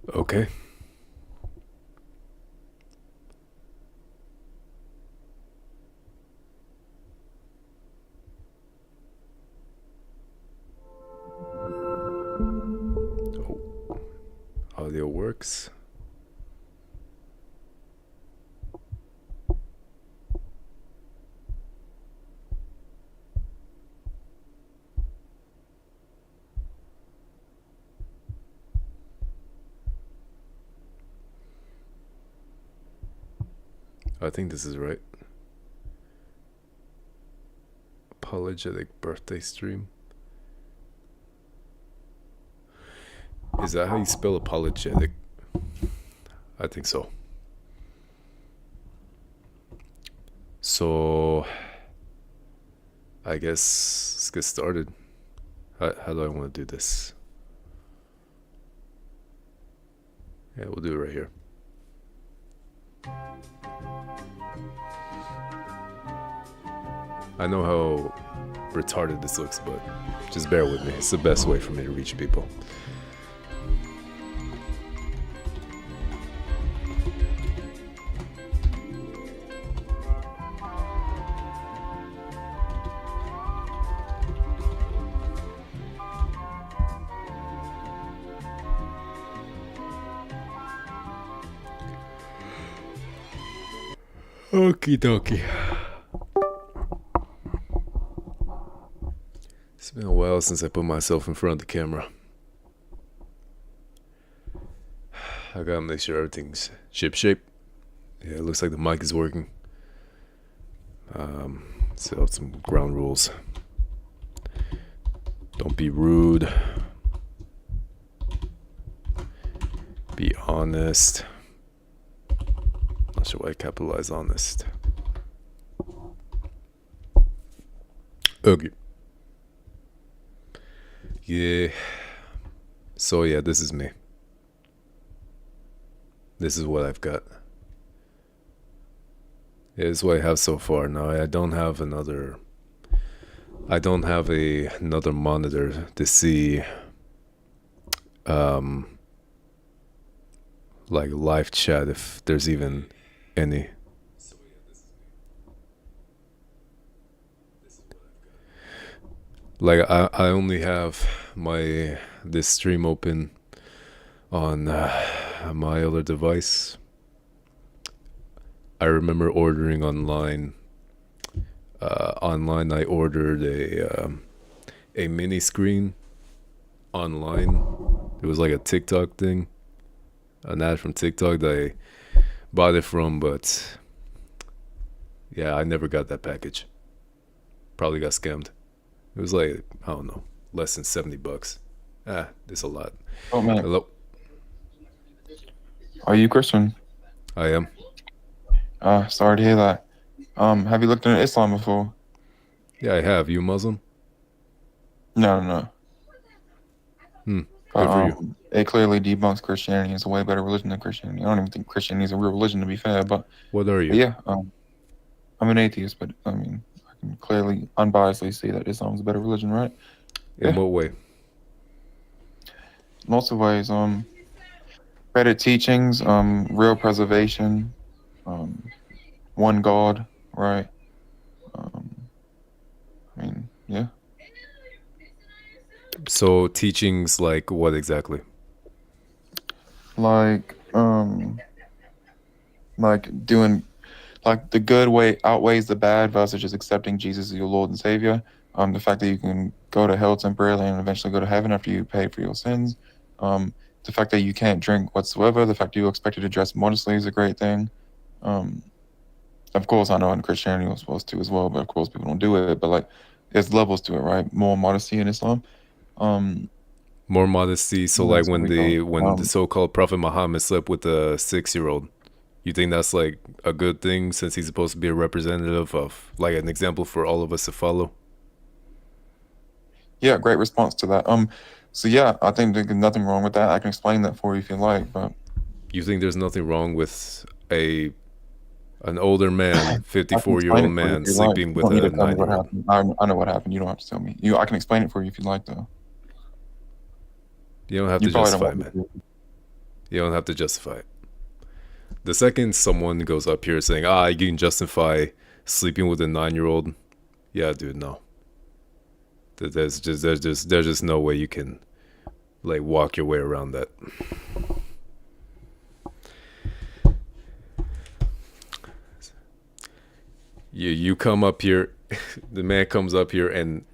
Okay. Oh, audio works. I think this is right. Apologetic birthday stream. Is that how you spell apologetic? I think so. So, I guess let's get started. How do I want to do this? Yeah, we'll do it right here. I know how retarded this looks, but just bear with me. It's the best way for me to reach people. Okie dokie. It's been a while since I put myself in front of the camera. I gotta make sure everything's shipshape. Yeah, it looks like the mic is working. So some ground rules. Don't be rude. Be honest. Not sure why I capitalize honest. Okay. Yeah. So yeah, this is me. This is what I've got. Yeah, this is what I have so far. Now I don't have another monitor to see like live chat if there's even any. Like I only have this stream open on my other device. I remember ordering online. Online, I ordered a mini screen online. It was like a TikTok thing, an ad from TikTok that I bought it from, but yeah, I never got that package. Probably got scammed. It was like, I don't know, less than $70. It's a lot. Oh man, Hello, are you Christian? I am. Sorry to hear that. Have you looked into Islam before? Yeah, I have. You Muslim? No, no, no. But Good for you. it clearly debunks Christianity. It's a way better religion than Christianity. I don't even think Christianity is a real religion, to be fair. But What are you? yeah, I'm an atheist, but I mean, I can clearly, unbiasedly see that Islam is a better religion, right? In Yeah. what way? Lots of ways. Better teachings, real preservation, one God, right? I mean, yeah. So teachings like what exactly? Like doing, like, the good way outweighs the bad versus just accepting Jesus as your Lord and Savior. The fact that you can go to hell temporarily and eventually go to heaven after you pay for your sins. The fact that you can't drink whatsoever. The fact that you're expected to dress modestly is a great thing. Of course, I know in Christianity we're supposed to as well, but of course people don't do it. But like, there's levels to it, right? More modesty in Islam. More modesty. So Yeah, like that's what we got. when the so-called Prophet Muhammad slept with a 6-year-old, you think that's like a good thing since he's supposed to be a representative of like an example for all of us to follow? Yeah, great response to that. So yeah, I think there's nothing wrong with that. I can explain that for you if you like, but You think there's nothing wrong with an older man, I can explain 54-year-old it for you if man you like. sleeping You with don't need to a tell me what 9-year-old? happened. I know what happened. You don't have to tell me. I can explain it for you if you like, though. You don't have You to probably don't justify, want me man. to. You don't have to justify it. The second someone goes up here saying, you can justify sleeping with a 9-year-old, yeah, dude, no. There's just no way you can like walk your way around that. You come up here, the man comes up here and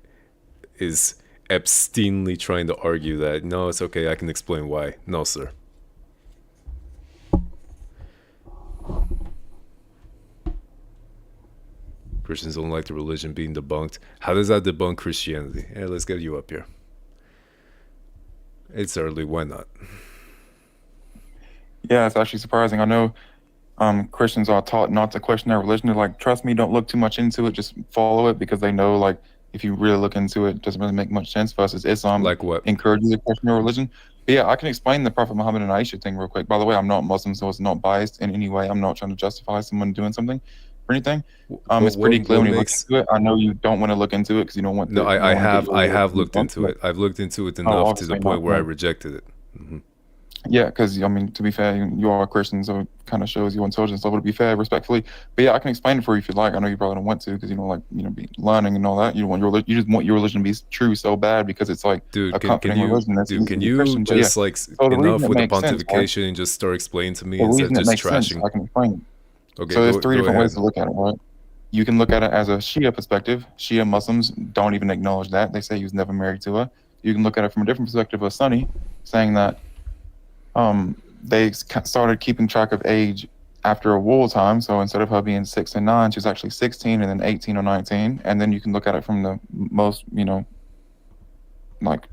is obscenely trying to argue that no, it's okay, I can explain why. No, sir. Christians don't like the religion being debunked. How does that debunk Christianity? Hey, let's get you up here. It's early, why not? Yeah, it's actually surprising. I know Christians are taught not to question their religion. They're like, trust me, don't look too much into it, just follow it, because they know like if you really look into it, it doesn't really make much sense. Versus Islam, like what? Encourages you to question your religion. But yeah, I can explain the Prophet Muhammad and Aisha thing real quick. By the way, I'm not Muslim, so it's not biased in any way. I'm not trying to justify someone doing something or anything. It's pretty clear when you look into it. I know you don't want to look into it because you don't want. No, I have looked into it. I've looked into it enough to the point where I rejected it. Mm-hmm. Yeah, because I mean, to be fair, you are a Christian, so it kind of shows your intelligence level. To be fair, respectfully, but yeah, I can explain it for you if you like. I know you probably don't want to because you don't like be learning and all that. You just want your religion to be true so bad because it's like a comforting religion. Dude, can you just enough with the pontification and just start explaining to me instead of just trashing? Sense, I can explain it. Okay, so there's three different ways to look at it, right? You can look at it as a Shia perspective. Shia Muslims don't even acknowledge that. They say he was never married to her. You can look at it from a different perspective of Sunni, saying that they started keeping track of age after a war time. So instead of her being 6 and 9, she was actually 16 and then 18 or 19. And then you can look at it from the most, like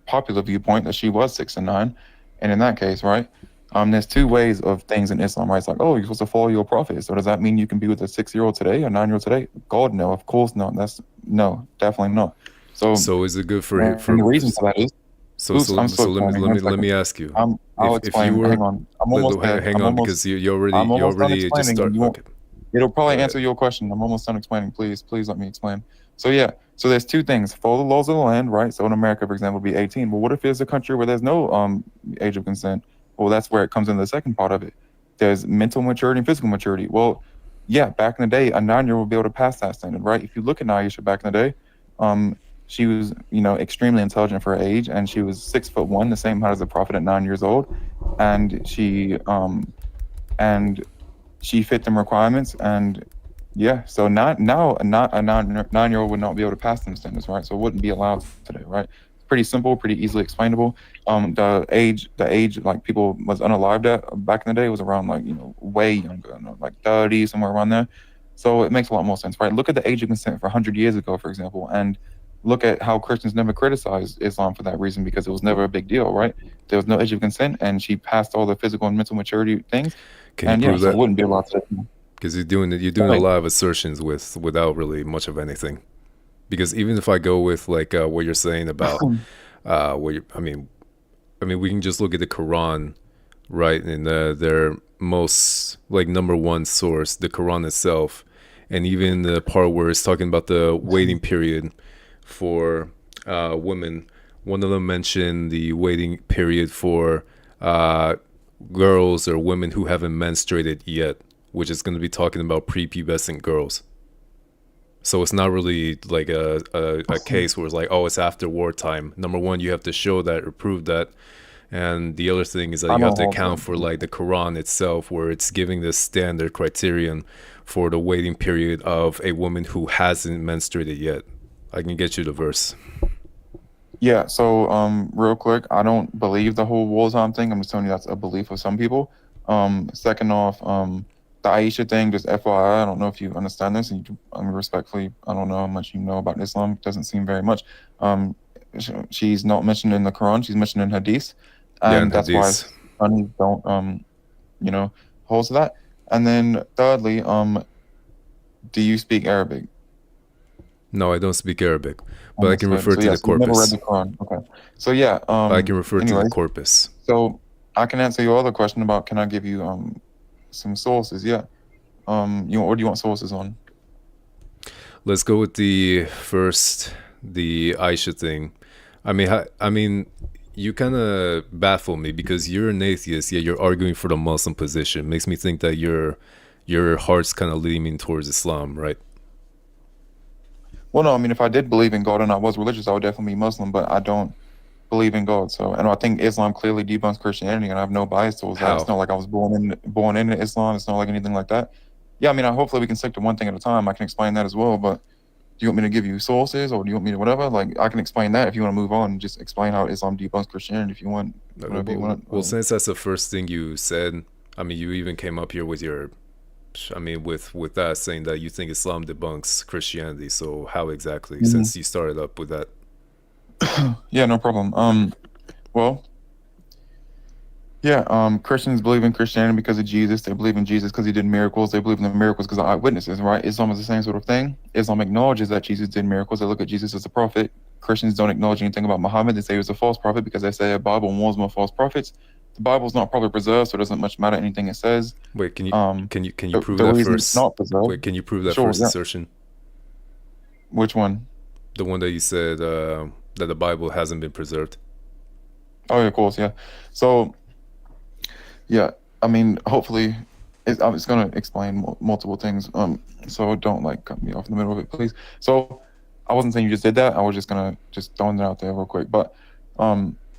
popular viewpoint that she was 6 and 9. And in that case, right, there's two ways of things in Islam, right? It's like, oh, you're supposed to follow your prophet. So does that mean you can be with a 6-year-old today or 9-year-old today? God, no, of course not. No, definitely not. So is it good for and the reason for that is. So let me ask you. I'll explain. Hang on. I'm almost there. Hang on, because you already just started. It'll probably answer your question. I'm almost done explaining. Please let me explain. So yeah. So there's two things. Follow the laws of the land, right? So in America, for example, would be 18. But what if there's a country where there's no age of consent? Well, that's where it comes into the second part of it. There's mental maturity and physical maturity. Well, yeah, back in the day, a 9-year-old would be able to pass that standard, right? If you look at Aisha back in the day, she was, extremely intelligent for her age, and she was 6'1", the same height as the Prophet at 9 years old, and she fit them requirements, and yeah, so now a 9-year-old would not be able to pass them standards, right? So it wouldn't be allowed today, right? It's pretty simple, pretty easily explainable. The age like people was unalived at back in the day was around like way younger, like 30, somewhere around there. So it makes a lot more sense, right? Look at the age of consent for 100 years ago, for example, and look at how Christians never criticized Islam for that reason, because it was never a big deal, right? There was no age of consent, and she passed all the physical and mental maturity things. Can you prove that? So it wouldn't be allowed to. Because you're doing a lot of assertions without really much of anything. Because even if I go with like what you're saying about we can just look at the Quran, right? And their most like number one source, the Quran itself, and even the part where it's talking about the waiting period for women. One of them mentioned the waiting period for girls or women who haven't menstruated yet, which is going to be talking about prepubescent girls. So it's not really like a case where it's like, oh, it's after wartime. Number one, you have to show that or prove that. And the other thing is that you have to account for like the Quran itself, where it's giving this standard criterion for the waiting period of a woman who hasn't menstruated yet. I can get you the verse. Yeah, so real quick, I don't believe the whole wartime thing. I'm just telling you that's a belief of some people. Second off, the Aisha thing, just FYI, I don't know if you understand this, and respectfully, I don't know how much you know about Islam. It doesn't seem very much. She's not mentioned in the Quran. She's mentioned in Hadith, and that's why Sunnis don't, hold to that. And then thirdly, do you speak Arabic? No, I don't speak Arabic, but I can refer to the corpus. Never read the Quran. Okay, so yeah, I can refer to the corpus. So I can answer your other question about can I give you some sources? Yeah, or do you want sources on? Let's go with the Aisha thing. I mean, you kind of baffle me because you're an atheist, yet you're arguing for the Muslim position. Makes me think that your heart's kind of leaning towards Islam, right? Well, no, I mean, if I did believe in God and I was religious, I would definitely be Muslim, but I don't believe in God. So, and I think Islam clearly debunks Christianity, and I have no bias towards that. It's How? not like I was born into Islam. It's not like anything like that. Yeah, I mean, hopefully we can stick to one thing at a time. I can explain that as well. But do you want me to give you sources, or do you want me to whatever? Like, I can explain that if you want to move on and just explain how Islam debunks Christianity if you want, whatever you want. Well, since that's the first thing you said, I mean, you even came up here with your, I mean, with that saying that you think Islam debunks Christianity. So how exactly? Mhm. Since you started up with that, Yeah, no problem. Well, yeah, Christians believe in Christianity because of Jesus. They believe in Jesus because he did miracles. They believe in the miracles because of eyewitnesses, right? Islam is the same sort of thing. Islam acknowledges that Jesus did miracles. They look at Jesus as a prophet. Christians don't acknowledge anything about Muhammad. They say he was a false prophet because they say the Bible warns more false prophets. The Bible's not properly preserved, so it doesn't much matter anything it says. wait, can you Um, can you prove the that reason it's first? not preserved, Wait, can you prove that sure, first yeah. assertion? Which one? The one that you said that the Bible hasn't been preserved. Oh, yeah, of course, yeah. So, yeah, I mean, hopefully, I'm just gonna explain multiple things. So don't like cut me off in the middle of it, please. So, I wasn't saying you just did that. I was just gonna just throwing it out there real quick. But,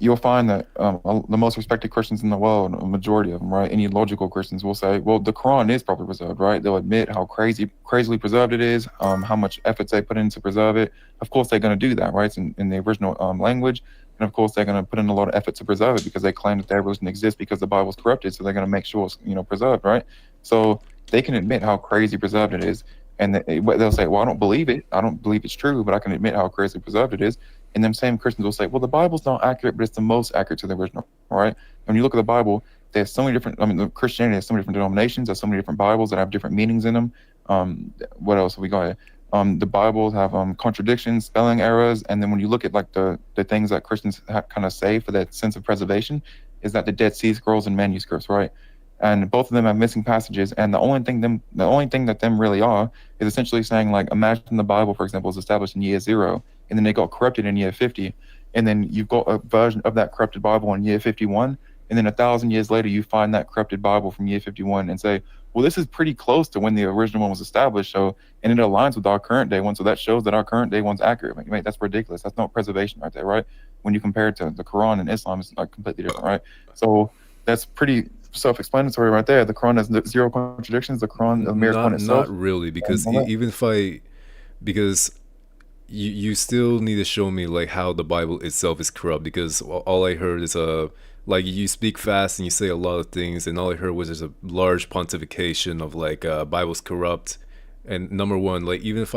you'll find that the most respected Christians in the world, a majority of them, right? Any logical Christians will say, well, the Quran is properly preserved, right? They'll admit how crazily preserved it is, how much effort they put in to preserve it. Of course, they're gonna do that, right? It's in the original language. And of course, they're going to put in a lot of effort to preserve it because they claim that their religion exists because the Bible's corrupted. So they're going to make sure it's preserved, right? So they can admit how crazy preserved it is, and they'll say, "Well, I don't believe it. I don't believe it's true, but I can admit how crazy preserved it is." And them same Christians will say, "Well, the Bible's not accurate, but it's the most accurate to the original, right?" And when you look at the Bible, there's so many different. I mean, the Christianity has so many different denominations. There's so many different Bibles that have different meanings in them. What else have we got here? The Bibles have contradictions, spelling errors, and then when you look at like the things that Christians kind of say for that sense of preservation, is that the Dead Sea Scrolls and manuscripts, right? And both of them have missing passages, and the only thing that them really are is essentially saying like, imagine the Bible, for example, was established in year 0, and then it got corrupted in year 50, and then you've got a version of that corrupted Bible in year 51, and then 1,000 years later you find that corrupted Bible from year 51 and say, well, this is pretty close to when the original one was established, so and it aligns with our current day one, so that shows that our current day one's accurate. Like, that's ridiculous. That's not preservation right there, right? When you compare it to the Quran and Islam, it's like completely different, right? So that's pretty self-explanatory right there. The Quran has zero contradictions. The Quran, the miracle in Not itself. really, because All that. even if I because you still need to show me like how the Bible itself is corrupt, because all I heard is like you speak fast and you say a lot of things, and all I heard was there's a large pontification of like Bible's corrupt. And number one, like even if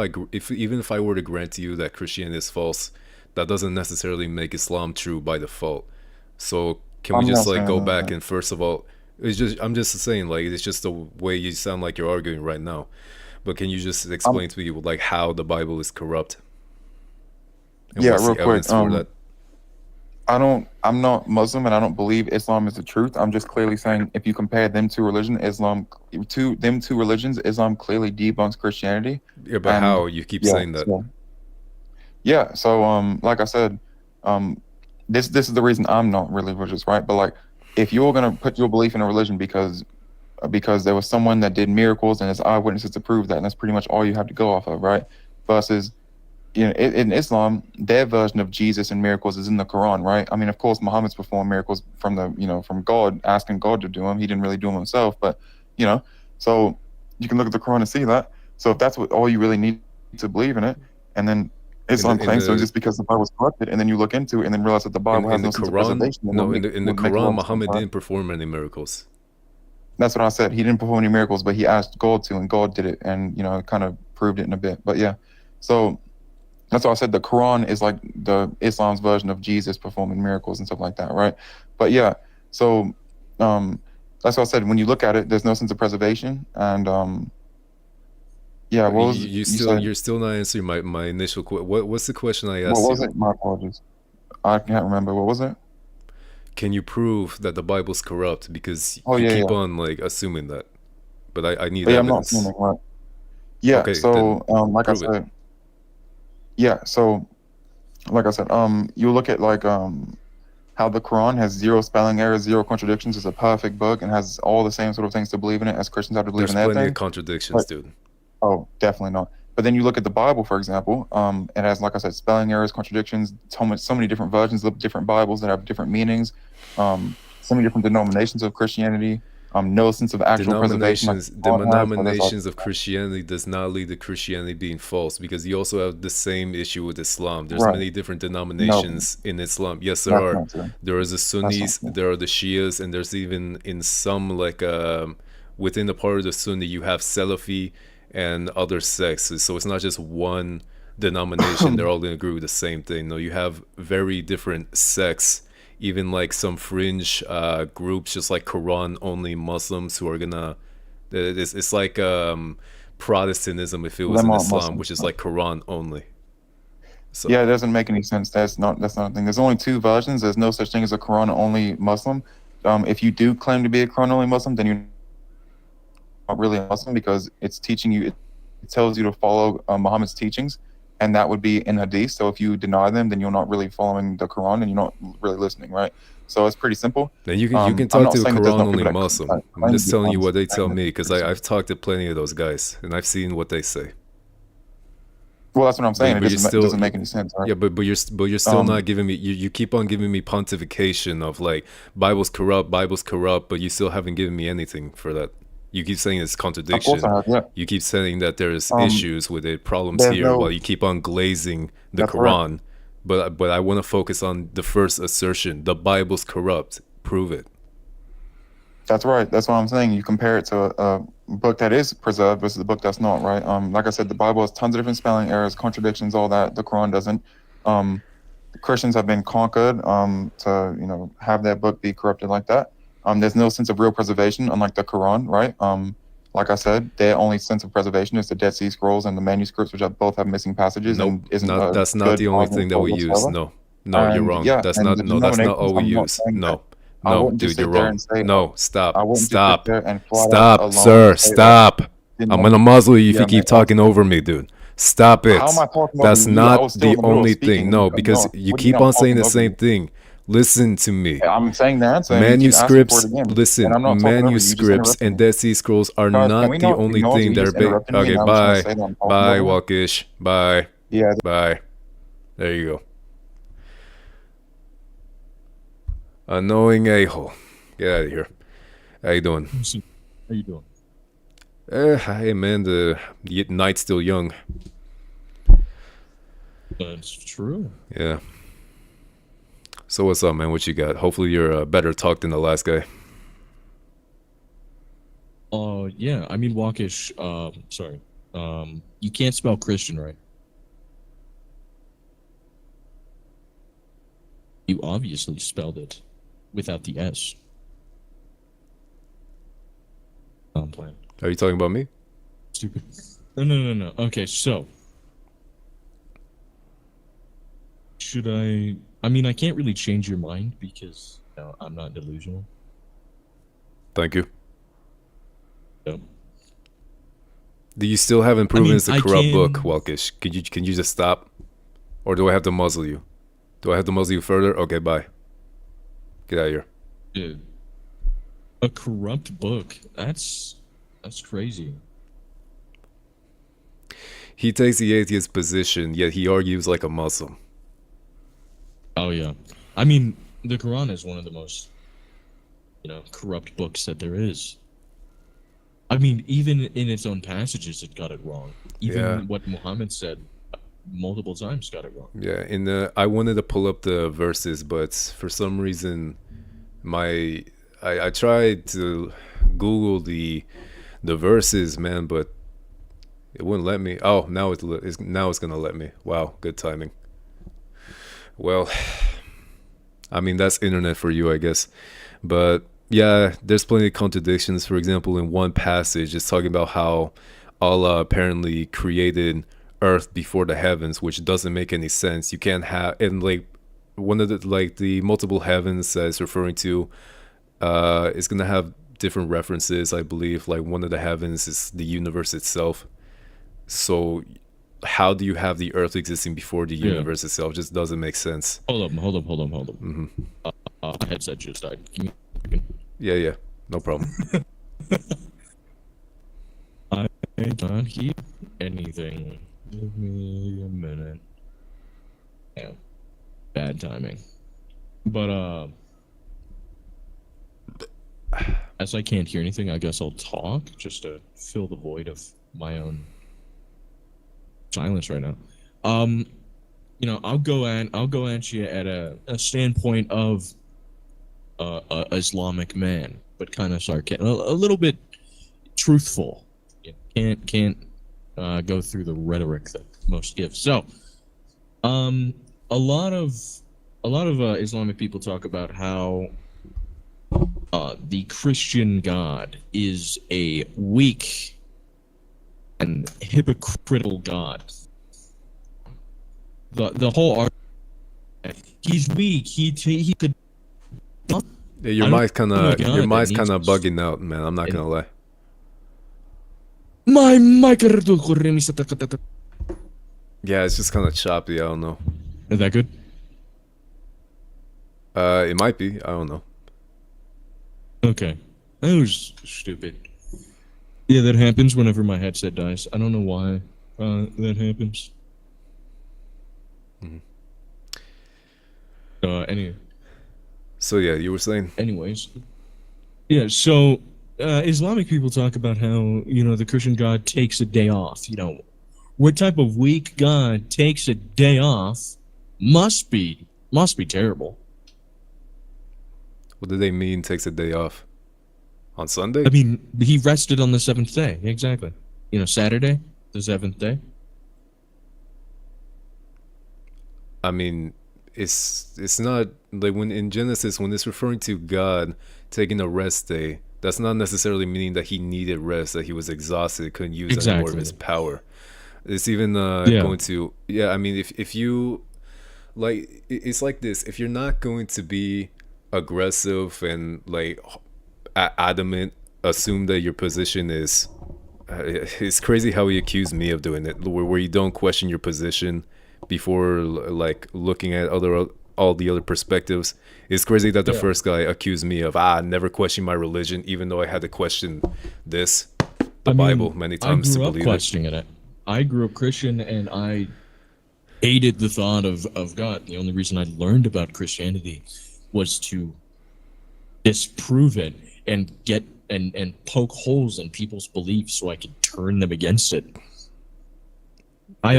I were to grant to you that Christianity is false, that doesn't necessarily make Islam true by default. So can we I'm just not like saying go that. back and first of all, I'm just saying like it's just the way you sound like you're arguing right now. But can you just I'm explain to me like how the Bible is corrupt and Yeah, what's real the quick. evidence for that? I'm not Muslim and I don't believe Islam is the truth. I'm just clearly saying if you compare them two religions, Islam clearly debunks Christianity. Yeah, but And how you keep yeah, saying that? so yeah, so like I said, um this is the reason I'm not really religious, right? But like if you're gonna put your belief in a religion because there was someone that did miracles and there's eyewitnesses to prove that, and that's pretty much all you have to go off of, right? Versus in Islam, their version of Jesus and miracles is in the Quran, right? I mean, of course, Muhammad's performed miracles from from God, asking God to do them. He didn't really do them himself, but you know, so you can look at the Quran and see that. So if that's what all you really need to believe in it, and then Islam In claims so the just because the Bible was corrupted, and then you look into it and then realize that the Bible in has the no sense of Quran, preservation, then no, in the would make a lot Quran, of sense, Muhammad right? didn't perform any miracles. That's what I said. He didn't perform any miracles, but he asked God to, and God did it, and kind of proved it in a bit. But yeah, so. That's why I said the Quran is like the Islam's version of Jesus performing miracles and stuff like that, right? But yeah, so um, that's why I said when you look at it, there's no sense of preservation, and yeah, But what was you said? you're still not answering my initial what's the question I What asked was you? it? My apologies. I can't remember. What was it? Can you prove that the Bible's corrupt? Because Oh you yeah, keep yeah. on like assuming that, but I need But yeah, I'm not evidence. assuming, right? Yeah. Okay, then So like I prove it. said, yeah. So like I said, you look at like how the Quran has zero spelling errors, zero contradictions, is a perfect book and has all the same sort of things to believe in it as Christians have to believe There's in their plenty of thing. contradictions, But dude. oh, definitely not. But then you look at the Bible, for example, it has, like I said, spelling errors, contradictions, so many different versions of different Bibles that have different meanings, so many different denominations of Christianity, no sense of actual preservation like Denominations, the Quran has. So there's like, denominations of Christianity does not lead to Christianity being false, because you also have the same issue with Islam. There's right, many different no, denominations in Islam. Yes, there that's are. not true. There is the That's not Sunnis, true. there are the Shias, and there's even in some like within the part of the Sunni you have Salafi and other sects. So it's not just one denomination. They're all gonna agree with the same thing. No, you have very different sects, even like some fringe groups, just like Quran only Muslims who are gonna. It's like Protestantism if it was Them in aren't Islam, Muslims. which is like Quran only. So Yeah, it doesn't make any sense. That's not a thing. There's only two versions. There's no such thing as a Quran only Muslim. If you do claim to be a Quran only Muslim, then you're not really a Muslim because it's teaching you. It tells you to follow Muhammad's teachings, and that would be in Hadith. So if you deny them, then you're not really following the Quran, and you're not really listening, right? So it's pretty simple. then you can I'm talk not to a saying that there's Quran no only people Muslim. that I'm claim to just be telling you Muslims. what they I'm saying tell that me, it's because pretty I've simple. talked to plenty of those guys and I've seen what they say. Well, that's what I'm saying. But you're It still doesn't make any sense, right? yeah, but you're still Um, not giving me. You keep on giving me pontification of like Bible's corrupt, but you still haven't given me anything for that. You keep saying it's of course contradiction. I have. Yeah. You keep saying that there's Um, issues with it, problems there's here, while no. you keep on glazing the That's right. Quran. But I want to focus on the first assertion: the Bible's corrupt. Prove it. That's right. That's what I'm saying. You compare it to a book that is preserved versus a book that's not, right? Like I said, the Bible has tons of different spelling errors, contradictions, all that. The Quran doesn't. Christians have been conquered to have their book be corrupted like that. There's no sense of real preservation, unlike the Quran, right? Like I said, their only sense of preservation is the Dead Sea Scrolls and the manuscripts, which both have missing passages Nope, and isn't not a that's not good the only argument thing that for we use. whatsoever. No, no, you're And wrong. yeah, and the That's not denominations, all we I'm not use. saying that. No, I no, wouldn't just dude, you're sit there wrong. and say, No, I stop, wouldn't just sit stop, there and flat out stop, alone sir, say that stop. I'm gonna denominations. muzzle you if Yeah, you mate, keep one talking second. over me, dude. Stop How am it. I talking over That's you? I not was still in the the middle of only speaking thing. and you No, cut me because off. you What do you mean keep I'm on saying talking the over same you? thing. Listen to me. I'm saying the answer and you keep asking for Manuscripts, it again. And listen, I'm not talking over you. You just manuscripts interrupted and me. Dead Sea Scrolls are Guys, can we not the not only acknowledge that thing you that are just interrupted me and okay, now I'm just going to bye. say that I'm talking Bye, over him? Walkish. Bye. Yeah, Bye. There you go. Annoying a-hole. Get out of here. How you doing? How you doing? Hey man, the night's still young. That's true. Yeah. So what's up, man? What you got? Hopefully you're better talk than the last guy. Yeah. I mean, Walkish. Sorry. You can't spell Christian right. You obviously spelled it without the S. I'm playing. Are you talking about me? Stupid. No. Okay, so should I? I mean, I can't really change your mind because I'm not delusional. Thank you. So, Do you still haven't I proven mean, it's a I corrupt can. book, Walkish? Can you just stop? Or do I have to muzzle you? Do I have to muzzle you further? Okay, bye. Get out of here. Dude, a corrupt book. That's crazy. He takes the atheist position, yet he argues like a Muslim. Oh yeah. I mean, the Quran is one of the most, corrupt books that there is. I mean, even in its own passages, it got it wrong. Even Yeah. what Muhammad said multiple times got it wrong. Yeah, I wanted to pull up the verses, but for some reason, I tried to Google the verses, man, but it wouldn't let me. Oh, now it's gonna let me. Wow, good timing. Well, I mean that's internet for you, I guess. But yeah, there's plenty of contradictions. For example, in one passage, it's talking about how Allah apparently created Earth before the heavens, which doesn't make any sense. You can't have and like one of the multiple heavens that it's referring to is gonna have different references, I believe. Like one of the heavens is the universe itself. So how do you have the Earth existing before the Yeah. universe itself? Just doesn't make sense. Hold up. Hmm. My headset just died. Yeah, no problem. I can't hear anything. Give me a minute. Damn. Bad timing. But as I can't hear anything, I guess I'll talk just to fill the void of my own silence right now. I'll go at you at a standpoint of a Islamic man, but kind of sarcastic, a little bit truthful. You can't go through the rhetoric that most give. So, a lot of Islamic people talk about how the Christian God is a weak and hypocritical God. The whole argument, he's weak. He could. Yeah, your mic's kind of bugging out, man. I'm not gonna lie. My mic. Yeah, it's just kind of choppy. I don't know. Is that good? It might be. I don't know. Okay, that was stupid. Yeah, that happens whenever my headset dies. I don't know why that happens. Mm-hmm. Anyway. So yeah, you were saying. Anyways, yeah. So Islamic people talk about how the Christian God takes a day off. What type of weak God takes a day off? Must be terrible. What do they mean? Takes a day off on Sunday? I mean, he rested on the seventh day. Exactly. Saturday, the seventh day. I mean, it's not like when in Genesis when it's referring to God taking a rest day. That's not necessarily meaning that he needed rest, that he was exhausted, couldn't use any more of his power. It's even going to I mean, if you like, it's like this. If you're not going to be aggressive and like adamant, assume that your position is. It's crazy how he accused me of doing it, where you don't question your position before like looking at all the other perspectives. It's crazy that the first guy accused me of never question my religion, even though I had to question the Bible many times to believe it. Questioning it. I grew up Christian and I hated the thought of God. The only reason I learned about Christianity was to disprove it and get and poke holes in people's beliefs so I could turn them against it. I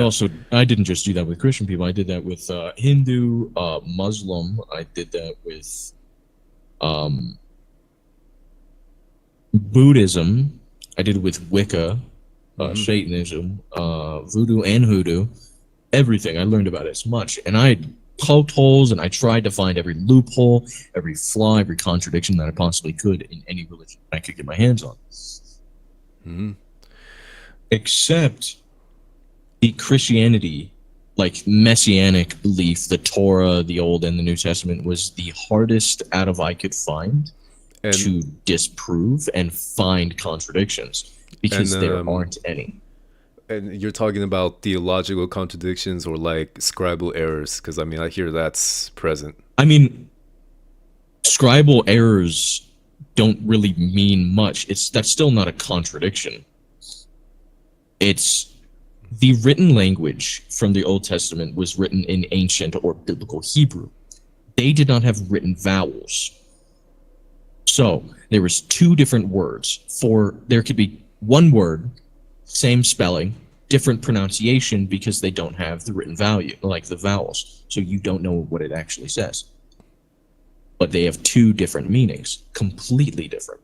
didn't just do that with Christian people. I did that with Hindu, Muslim. I did that with Buddhism. I did it with Wicca, Satanism, Voodoo and Hoodoo. Everything. I learned about it as much. And I poked holes and I tried to find every loophole, every flaw, every contradiction that I possibly could in any religion I could get my hands on. Mm-hmm. Except the Christianity, like messianic belief, the Torah, the Old and the New Testament, was the hardest out of I could find to disprove and find contradictions because there aren't any. And you're talking about theological contradictions or like scribal errors, because I mean I hear that's present. I mean, scribal errors don't really mean much. That's still not a contradiction. It's the written language from the Old Testament was written in ancient or biblical Hebrew. They did not have written vowels. So there was two different words. There could be one word, same spelling, different pronunciation because they don't have the written value, like the vowels. So you don't know what it actually says. But they have two different meanings, completely different.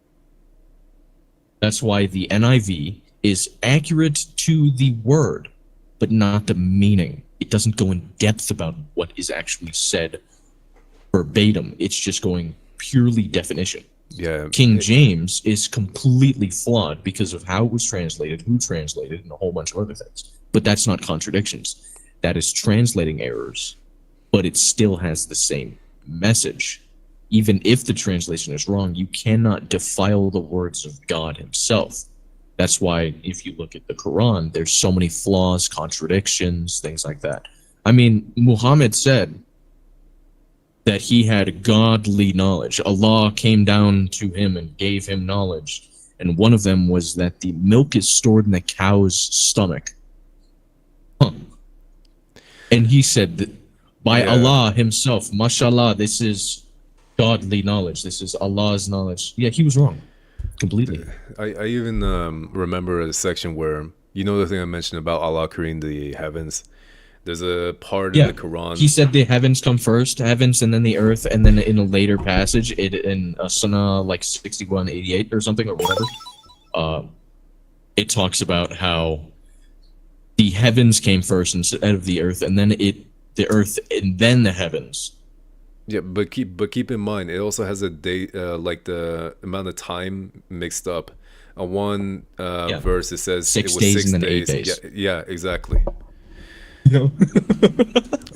That's why the NIV is accurate to the word, but not the meaning. It doesn't go in depth about what is actually said verbatim. It's just going purely definition. Yeah. King James is completely flawed because of how it was translated, who translated, and a whole bunch of other things. But that's not contradictions. That is translating errors, but it still has the same message. Even if the translation is wrong, you cannot defile the words of God himself. That's why if you look at the Quran, there's so many flaws, contradictions, things like that. I mean, Muhammad said, that he had godly knowledge. Allah came down to him and gave him knowledge. And one of them was that the milk is stored in the cow's stomach. Huh. And he said that by Yeah. Allah himself, mashallah, this is godly knowledge. This is Allah's knowledge. Yeah, he was wrong. Completely. I even remember a section where, you know, the thing I mentioned about Allah creating the heavens. There's a part in Yeah. the Quran. He said the heavens come first, heavens and then the earth, and then in a later passage, in Sunnah like 6188 or something or whatever, it talks about how the heavens came first instead of the earth, and then the earth and then the heavens. Yeah, but keep in mind, it also has a date, like the amount of time mixed up. On one verse, it says 6 it was days 6 and then 8 days. days. Yeah, exactly. No.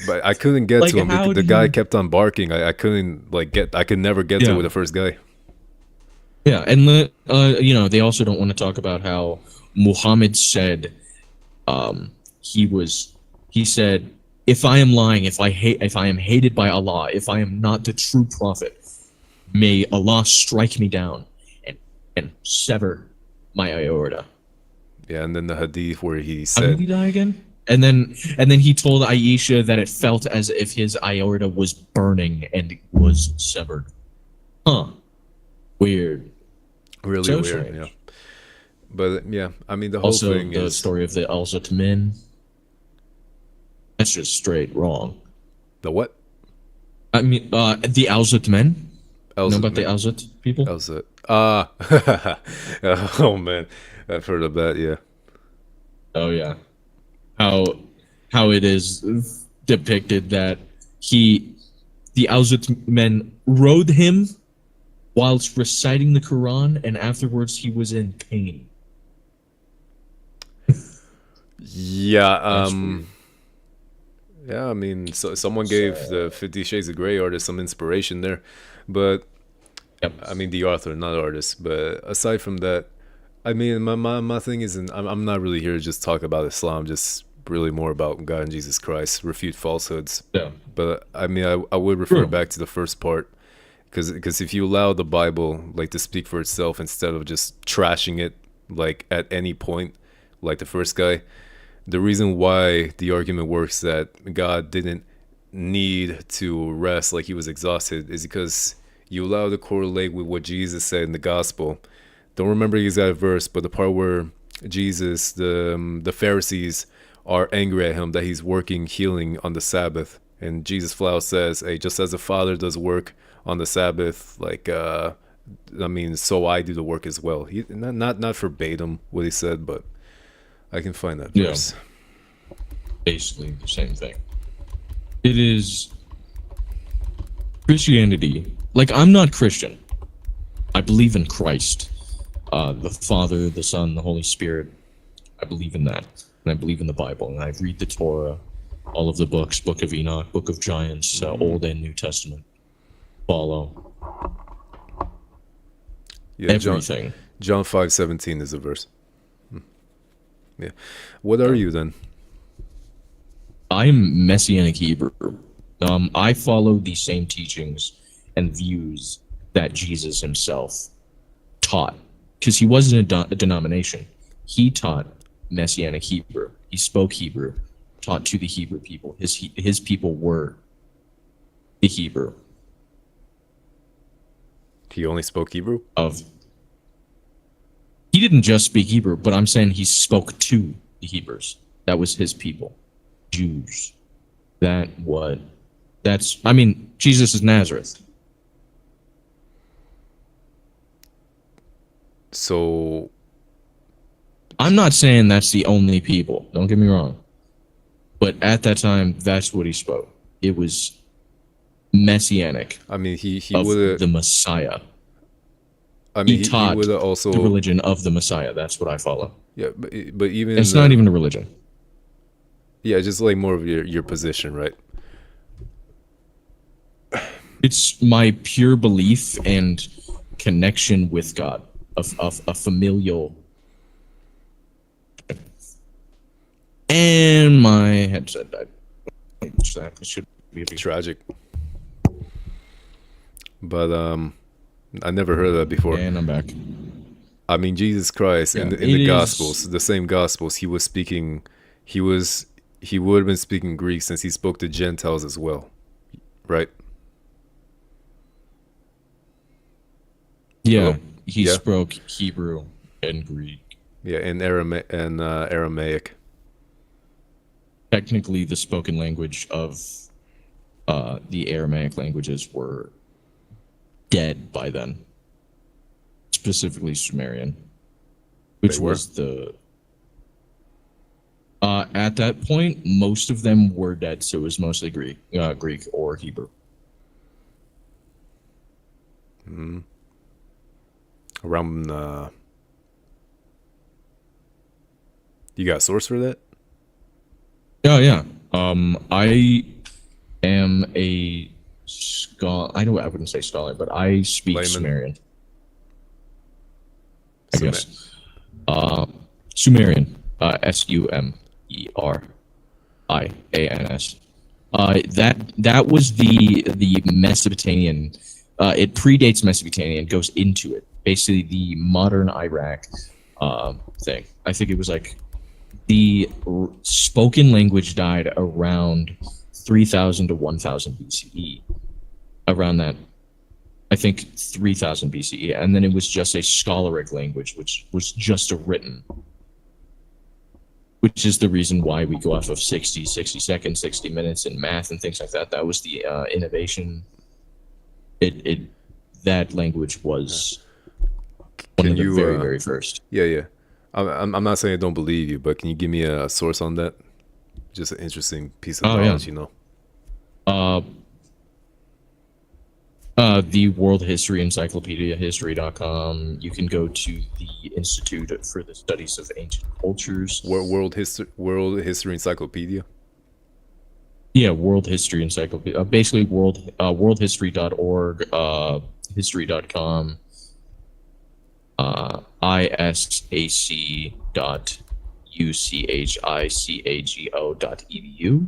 But I couldn't get Like, to him. how The do guy you- kept on barking. I couldn't I could never get to Yeah. it with the first guy. Yeah, and they also don't want to talk about how Muhammad said, he said, if I am lying, if I am hated by Allah, if I am not the true prophet, may Allah strike me down and sever my aorta. Yeah, and then the hadith where he How did said, he die again? And then he told Aisha that it felt as if his aorta was burning and was severed. Huh. Weird. really So weird. strange. Yeah. But yeah, I mean, the whole Also, thing the is story of the Elzat men. That's just straight wrong. the what? I mean, the Elzat men. You know about the man. Elzat people? Elzat. Oh man, I've heard of that. Yeah. Oh yeah. How it is depicted that the Elzat men rode him whilst reciting the Quran, and afterwards he was in pain. Yeah. That's weird. Yeah. I mean, so someone gave the 50 Shades of Grey artist some inspiration there, but Yep. I mean, the author, not artist. But aside from that, I mean, my thing isn't. I'm not really here to just talk about Islam. Just really more about God and Jesus Christ, refute falsehoods. Yeah. But I mean, I would refer True. back to the first part, because if you allow the Bible like to speak for itself instead of just trashing it like at any point, like the first guy, the reason why the argument works that God didn't need to rest, like he was exhausted, is because you allow to correlate with what Jesus said in the gospel. Don't remember the exact verse, but the part where Jesus, the Pharisees are angry at him that he's working healing on the Sabbath, and Jesus flat out says, "Hey, just as the Father does work on the Sabbath, like I mean, so I do the work as well." He not verbatim what he said, but I can find that Yeah. verse. Basically the same thing. It is Christianity. Like, I'm not Christian. I believe in Christ, the Father, the Son, the Holy Spirit. I believe in that, and I believe in the Bible, and I read the Torah, all of the books, Book of Enoch, Book of Giants, Old and New Testament. Follow Yeah, everything. John 5:17 is the verse. Yeah. What are you then? I'm Messianic Hebrew. I follow the same teachings and views that Jesus himself taught, because he wasn't a denomination. He taught Messianic Hebrew. He spoke Hebrew, taught to the Hebrew people. His people were the Hebrew He only spoke Hebrew? of. He didn't just speak Hebrew, but I'm saying he spoke to the Hebrews. That was his people, Jews. I mean, Jesus is Nazareth. So I'm not saying that's the only people. Don't get me wrong. But at that time, that's what he spoke. It was messianic I mean, he of would the Messiah. I mean, He taught would have also the religion of the Messiah. That's what I follow. yeah, but even It's not even a religion. yeah, just like more of your position, right? It's my pure belief and connection with God, of a familial. And my headset died. It should be a big Tragic. but I never heard of that before. And I'm back. I mean, Jesus Christ, Yeah, in the it is- Gospels, the same Gospels, he was speaking, he would have been speaking Greek since he spoke to Gentiles as well, right? Yeah, Hello? he Yeah. spoke Hebrew and Greek. Yeah, in Aramaic. Technically, the spoken language of the Aramaic languages were dead by then, specifically Sumerian, which They were? was the. At that point, most of them were dead, so it was mostly Greek or Hebrew. Around you got a source for that? Oh yeah. I am a scholar. I wouldn't say scholar, but I speak Layman. Sumerian. I Sumer- guess. Sumerian. Sumerians. That was the Mesopotamian. It predates Mesopotamia, goes into it. Basically, the modern Iraq thing. I think it was like the spoken language died around 3000 to 1000 BCE. Around that, I think 3000 BCE, and then it was just a scholaric language, which was just a written. Which is the reason why we go off of 60 seconds, 60 minutes in math and things like that. That was the innovation. That language was one of the very first. Yeah. I'm not saying I don't believe you, but can you give me a source on that? Just an interesting piece of knowledge, you know. The World History Encyclopedia, history.com. You can go to the Institute for the Studies of Ancient Cultures. World History Encyclopedia. Yeah, World History Encyclopedia. Basically, worldhistory.org, history.com, isac.uchicicago.edu,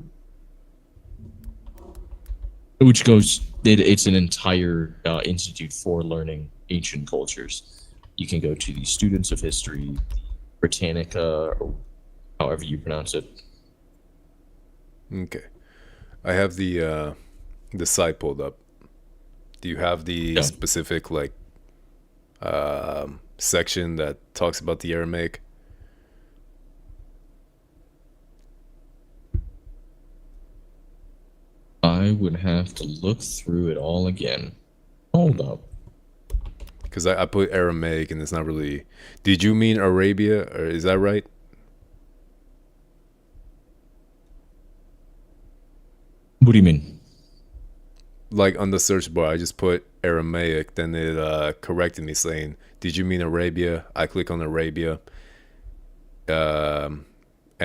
which goes. It's an entire institute for learning ancient cultures. You can go to the Students of History, Britannica, or however you pronounce it. Okay, I have the site pulled up. Do you have the specific section that talks about the Aramaic? I would have to look through it all again. Hold up. Because I put Aramaic and it's not really. Did you mean Arabia, or is that right? What do you mean? Like on the search bar, I just put Aramaic, then it corrected me saying, "Did you mean Arabia?" I click on Arabia, and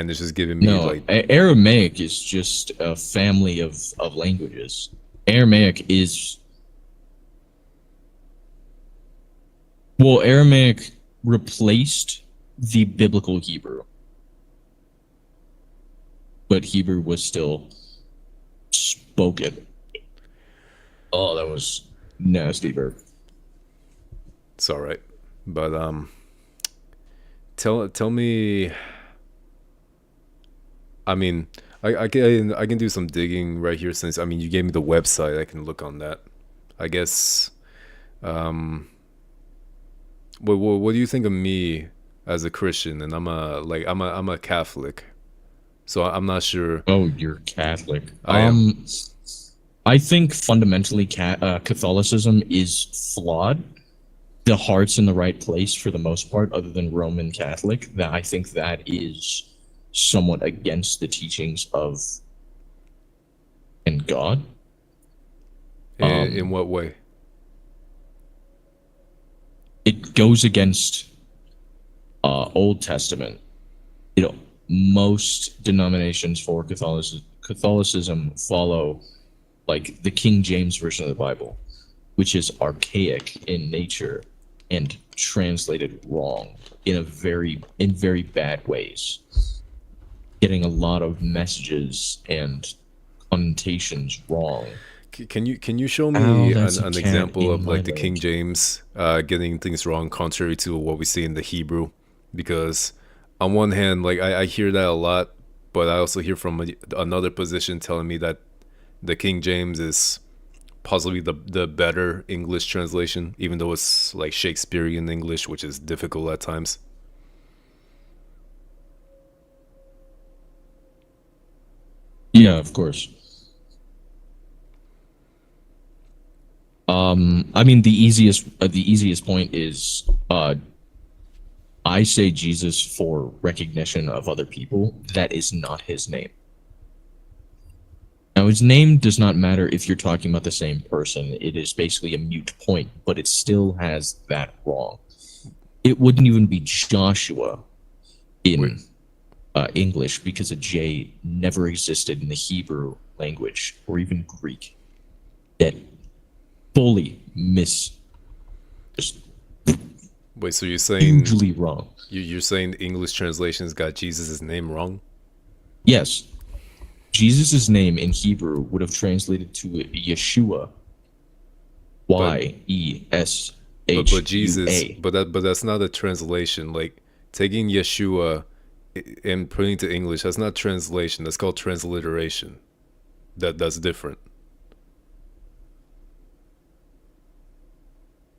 it's just giving me Aramaic is just a family of languages. Aramaic replaced the biblical Hebrew, but Hebrew was still spoken. Oh, that was nasty, Burp. It's all right, but tell me. I mean, I can do some digging right here since you gave me the website. I can look on that. I guess. What do you think of me as a Christian? And I'm a Catholic, so I'm not sure. Oh, you're Catholic. I am. I think fundamentally Catholicism is flawed. The heart's in the right place for the most part, other than Roman Catholic. That I think that is somewhat against the teachings of and God. In what way? It goes against Old Testament. Most denominations for Catholicism follow like the King James version of the Bible, which is archaic in nature and translated wrong in very bad ways, getting a lot of messages and connotations wrong. Can you show Ow, me that's a an cat example in of my like the King leg. James getting things wrong, contrary to what we see in the Hebrew? Because on one hand, like I hear that a lot, but I also hear from another position telling me that the King James is possibly the better English translation, even though it's like Shakespearean English, which is difficult at times. Yeah, of course. I mean, the easiest point is, I say Jesus for recognition of other people. That is not his name. Now, his name does not matter if you're talking about the same person. It is basically a mute point, but it still has that wrong. It wouldn't even be Joshua Wait, in English because a J never existed in the Hebrew language or even Greek. That fully just wait. So you're saying hugely wrong. you're saying the English translations got Jesus' name wrong? Yes, Jesus' name in Hebrew would have translated to Yeshua, But but Jesus, Yeshua. but that's not a translation. Like taking Yeshua and putting it to English, that's not translation. That's called transliteration. That's different.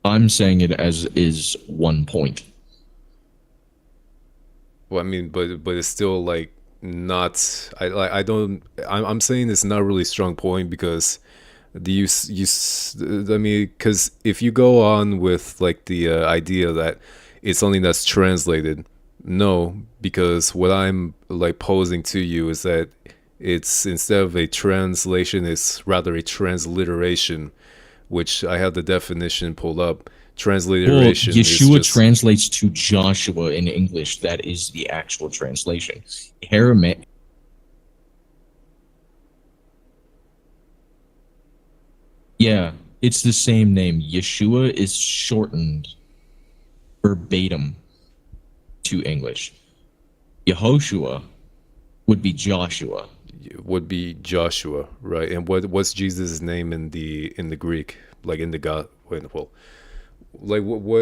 I'm saying it as is one point. Well, I mean, but it's still like not. I don't. I'm saying it's not really a strong point because do I mean, because if you go on with like the idea that it's something that's translated, no, because what I'm like posing to you is that it's instead of a translation, it's rather a transliteration, which I have the definition pulled up. Well, Transliteration is Yeshua just translates to Joshua in English. That is the actual translation. Aramaic. Yeah, it's the same name. Yeshua is shortened verbatim to English. Yehoshua would be Joshua. would be Joshua, right? And what's Jesus' name in the Greek, like in the God? Well, like what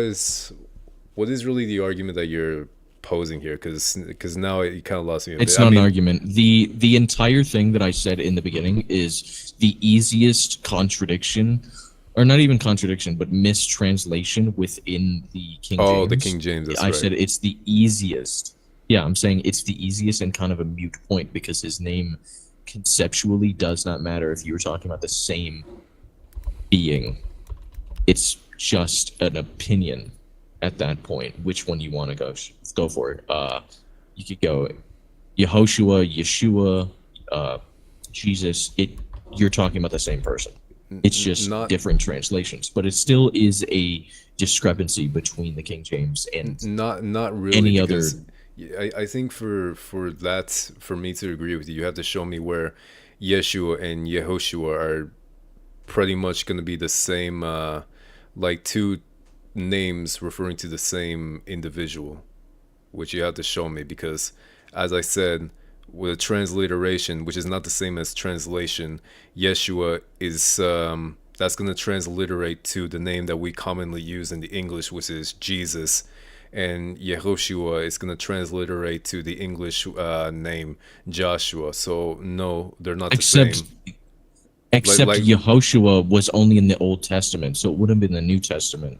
is really the argument that you're posing here? Because now it kind of lost me a bit. It's I not an mean, argument. The entire thing that I said in the beginning is the easiest contradiction, or not even contradiction, but mistranslation within the King oh, the James. King James. That's I right. said it's the easiest. Yeah, I'm saying it's the easiest and kind of a mute point because his name conceptually does not matter if you were talking about the same being. It's just an opinion at that point. Which one you want to go for? You could go Yehoshua, Yeshua, Jesus. You're talking about the same person. It's just Not different translations, but it still is a discrepancy between the King James and not really any other. because I think for that for me to agree with you, you have to show me where Yeshua and Yehoshua are pretty much going to be the same, like two names referring to the same individual, which you have to show me because, as I said, with a transliteration, which is not the same as translation, Yeshua is that's going to transliterate to the name that we commonly use in the English, which is Jesus. And Yehoshua is going to transliterate to the English name Joshua. So no, they're not the Except same. except Like Yehoshua was only in the Old Testament, so it would have been the New Testament.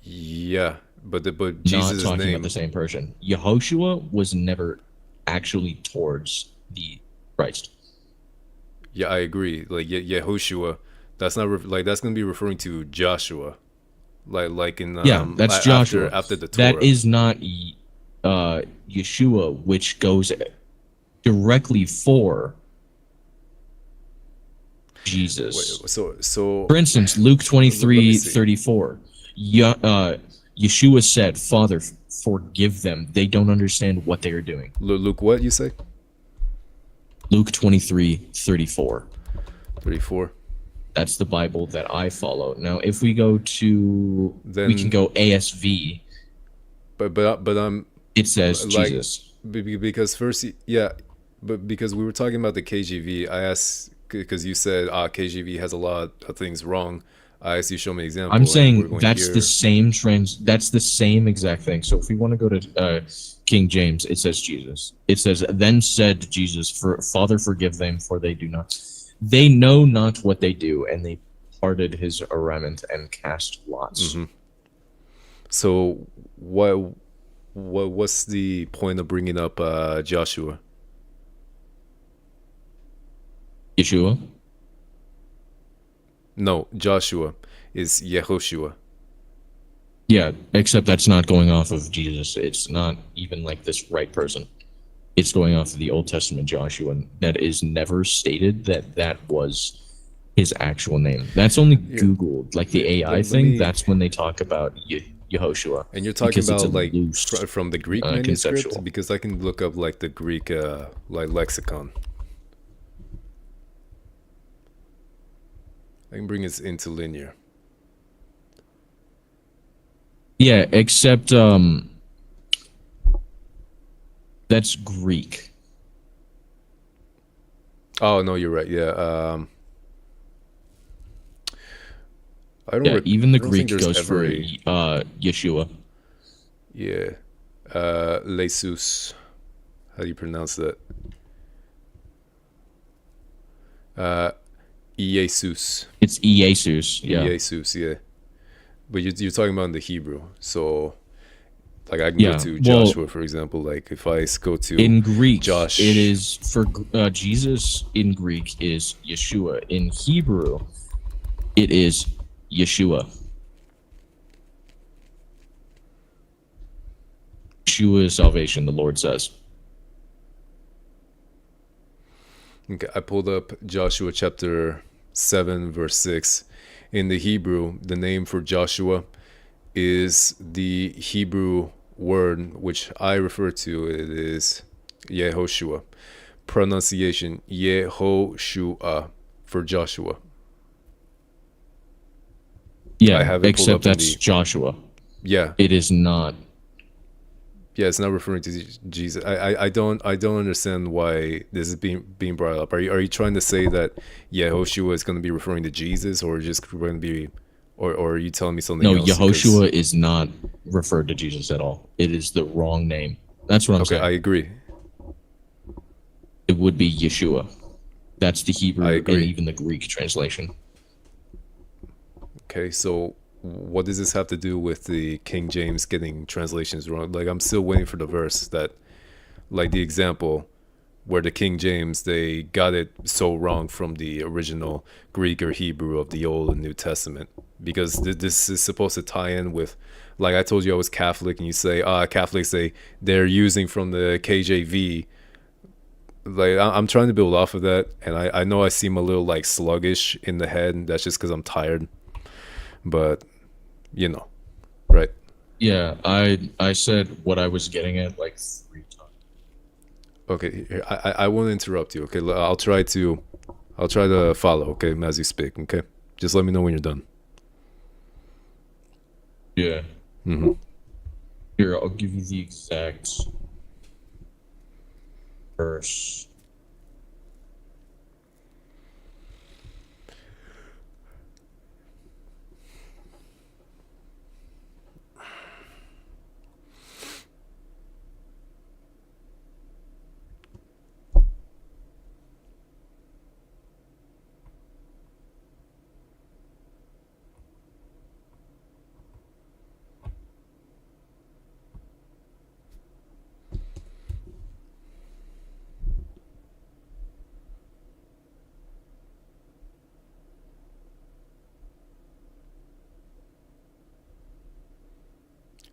yeah, but Not Jesus' talking about the name. same person. Yehoshua was never actually towards the Christ. Yeah, I agree. Like Yehoshua, that's not like that's gonna be referring to Joshua, like in Yeah, that's Joshua. after the That Torah. is not Yeshua, which goes directly for Wait, Jesus. so For instance, Luke let me 23 see. 34. Yeshua said, Father, forgive them. They don't understand what they are doing. Luke, what you say? Luke 23 34. 34. That's the Bible that I follow. Now, if we we can Then, go ASV, but I'm it says like Jesus. because first, yeah, but because we were talking about the KJV, I asked because you said KJV has a lot of things wrong. I asked you show me an example, I'm and we're saying going that's here. the same That's the same exact thing. So if we want to go to King James, it says Jesus. It says, "Then said Jesus, for Father, forgive them, for they know not what they do, and they parted his raiment and cast lots." Mm-hmm. So what's the point of bringing up Joshua? Yeshua. No, Joshua is Yehoshua. Yeah, except that's not going off of Jesus. It's not even like this right person. It's going off of the Old Testament Joshua. That is never stated that was his actual name. That's only Googled, like the AI thing. That's when they talk about Yehoshua. And you're talking because it's about a like loose, from the Greek manuscript, conceptual. because I can look up like the Greek like lexicon. I can bring it into linear. Yeah, except that's Greek. Oh no, you're right. Yeah. I don't. Yeah, even the I don't Greek think there's goes for ever a, Yeshua. yeah. Jesus. How do you pronounce that? Jesus. It's Jesus. Yeah. Jesus, yeah. But you're talking about in the Hebrew. So, like, I can go Yeah. to Well, Joshua, for example. Like, if I go to in Greek, Josh, it is for Jesus. In Greek is Yeshua. In Hebrew, it is Yeshua. Yeshua is salvation, the Lord says. Okay, I pulled up Joshua chapter 7, verse 6. In the Hebrew, the name for Joshua is the Hebrew word which I refer to. It is Yehoshua. Pronunciation Yehoshua for Joshua. Yeah, I have it pulled except up in that's the Joshua. yeah. It is not. Yeah, it's not referring to Jesus. I don't understand why this is being brought up. Are you trying to say that Yehoshua is going to be referring to Jesus, or just going to be, or are you telling me something No, else? Yehoshua is not referred to Jesus at all. It is the wrong name. That's what I'm saying. I agree. It would be Yeshua. That's the I Hebrew and agree. even the Greek translation. Okay, so what does this have to do with the King James getting translations wrong? Like, I'm still waiting for the verse that, like the example where the King James, they got it so wrong from the original Greek or Hebrew of the Old and New Testament. Because this is supposed to tie in with, like I told you I was Catholic, and you say, Catholics, they're using from the KJV. Like, I'm trying to build off of that, and I know I seem a little like sluggish in the head, and that's just because I'm tired. But, you know, right? Yeah, I said what I was getting at like 3 times. Okay, here, I won't interrupt you. Okay, I'll try to follow. Okay, as you speak. Okay, just let me know when you're done. Yeah. Mm-hmm. Here, I'll give you the exact verse.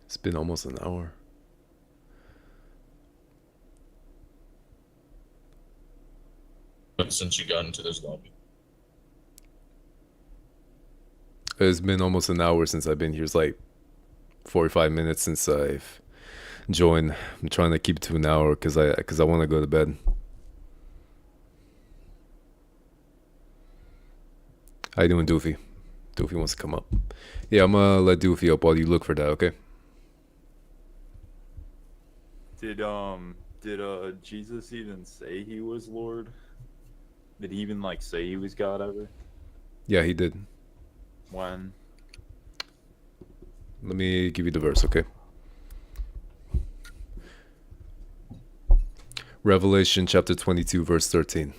It's been almost an hour. But since you got into this lobby. It's been almost an hour since I've been here. It's like 45 minutes since I've joined. I'm trying to keep it to an hour because I want to go to bed. How you doing, Doofy? Doofy wants to come up. Yeah, I'm gonna let Doofy up while you look for that. Okay. Did Jesus even say he was Lord? Did he even like say he was God ever? Yeah, he did. When? Let me give you the verse, okay? Revelation chapter 22, verse 13.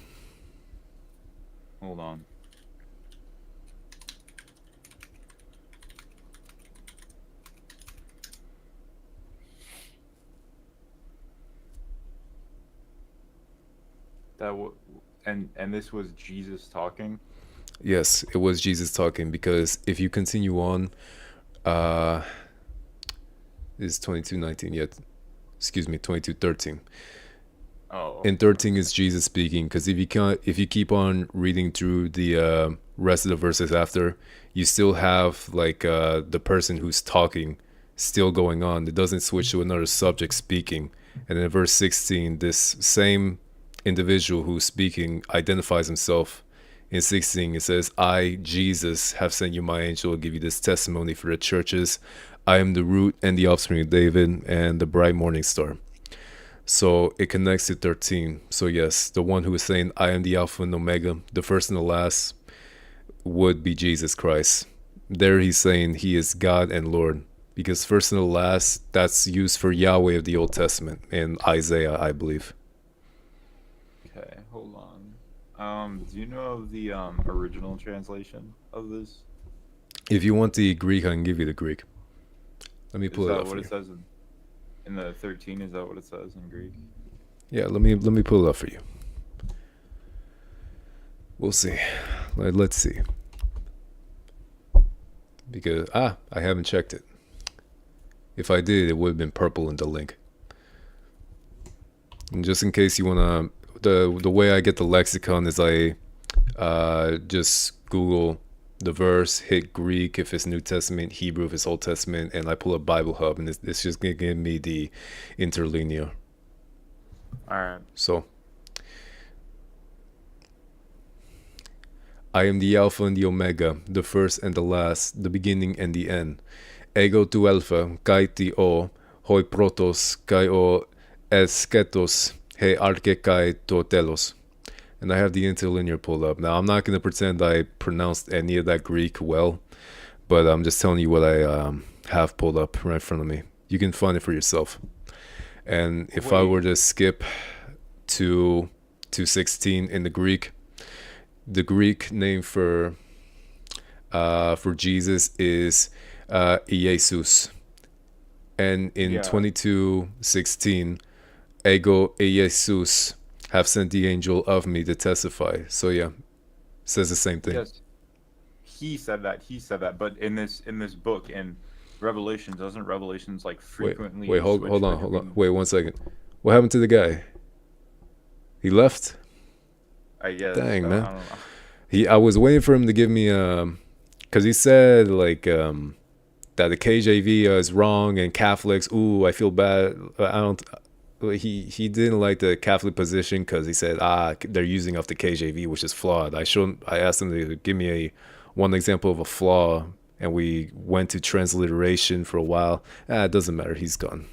Hold on. And this was Jesus talking. Yes, it was Jesus talking, because if you continue on, uh, is 22:19 yet? Excuse me, 22:13. Oh, In 13 is Jesus speaking, because if you keep on reading through the rest of the verses after, you still have like the person who's talking still going on. It doesn't switch to another subject speaking. And in verse 16, this same individual who's speaking identifies himself. In 16, it says, I, Jesus, have sent you my angel to give you this testimony for the churches. I am the root and the offspring of David and the bright morning star. So it connects to 13. So yes, the one who is saying, I am the Alpha and Omega, the first and the last, would be Jesus Christ. There he's saying he is God and Lord. Because first and the last, that's used for Yahweh of the Old Testament in Isaiah, I believe. okay. Hold on. Do you know the original translation of this? If you want the Greek, I can give you the Greek. Let me Is pull it that up for what you. it says in the 13? Is that what it says in Greek? Yeah, let me pull it up for you. We'll see. Let's see. Because I haven't checked it. If I did, it would have been purple in the link. And just in case you wanna, the way I get the lexicon is I just Google the verse, hit Greek if it's New Testament, Hebrew if it's Old Testament, and I pull up Bible Hub, and it's just gonna give me the interlinear. All right. So, I am the Alpha and the Omega, the first and the last, the beginning and the end. Ego tu Alpha, kai ti o, hoi protos, kai o esketos, he arche kai to telos. And I have the interlinear pulled up. Now, I'm not going to pretend I pronounced any of that Greek well, but I'm just telling you what I have pulled up right in front of me. You can find it for yourself. And if I were to skip to 16 in the Greek name for Jesus is Jesus. And in 22:16, ego Jesus have sent the angel of me to testify. So yeah, says the same thing. Yes, he said that. But in this book in Revelation, doesn't Revelations like frequently? Wait, hold on. Wait 1 second. What happened to the guy? He left. I guess. Dang, I man. don't know. I was waiting for him to give me because he said like that the KJV is wrong and Catholics. Ooh, I feel bad. I don't. He didn't like the Catholic position because he said they're using off the KJV, which is flawed. I asked him to give me one example of a flaw, and we went to transliteration for a while. It doesn't matter. He's gone.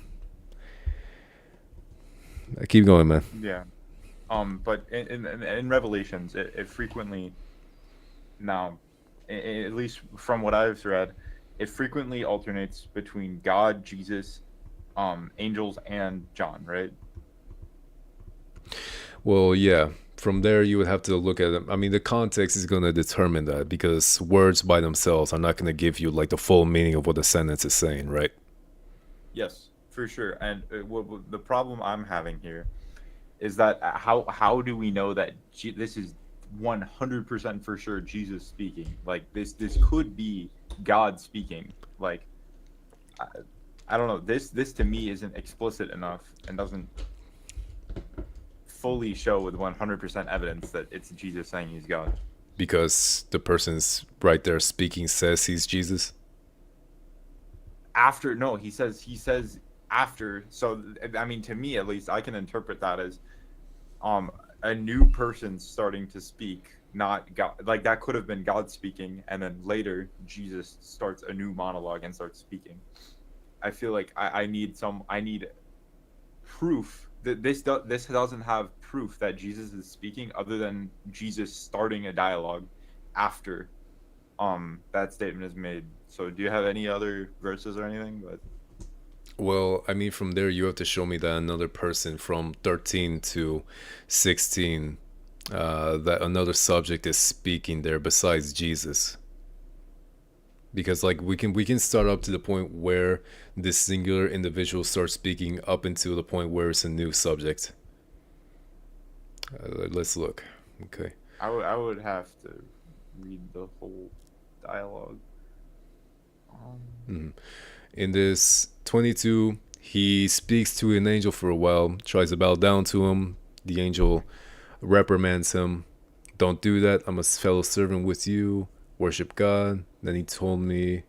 Keep going, man. Yeah. But in Revelations, it frequently, now, at least from what I've read, it frequently alternates between God, Jesus, angels, and John, right? Well, yeah. From there, you would have to look at them. I mean, the context is going to determine that, because words by themselves are not going to give you like the full meaning of what the sentence is saying, right? Yes, for sure. And the problem I'm having here is that how do we know that this is 100% for sure Jesus speaking? Like this could be God speaking. Like I don't know. This to me isn't explicit enough and doesn't fully show with 100% evidence that it's Jesus saying he's God. Because the person's right there speaking says he's Jesus. He says after. So I mean, to me at least, I can interpret that as a new person starting to speak, not God. Like that could have been God speaking, and then later Jesus starts a new monologue and starts speaking. I feel like I need proof that this doesn't have proof that Jesus is speaking other than Jesus starting a dialogue after that statement is made. So do you have any other verses or anything? But Well, I mean, from there you have to show me that another person from 13 to 16, that another subject is speaking there besides Jesus. Because like we can start up to the point where this singular individual starts speaking up until the point where it's a new subject. Let's look. Okay. I would have to read the whole dialogue. In this 22, he speaks to an angel for a while, tries to bow down to him. The angel reprimands him. Don't do that. I'm a fellow servant with you. Worship God. Then he told me,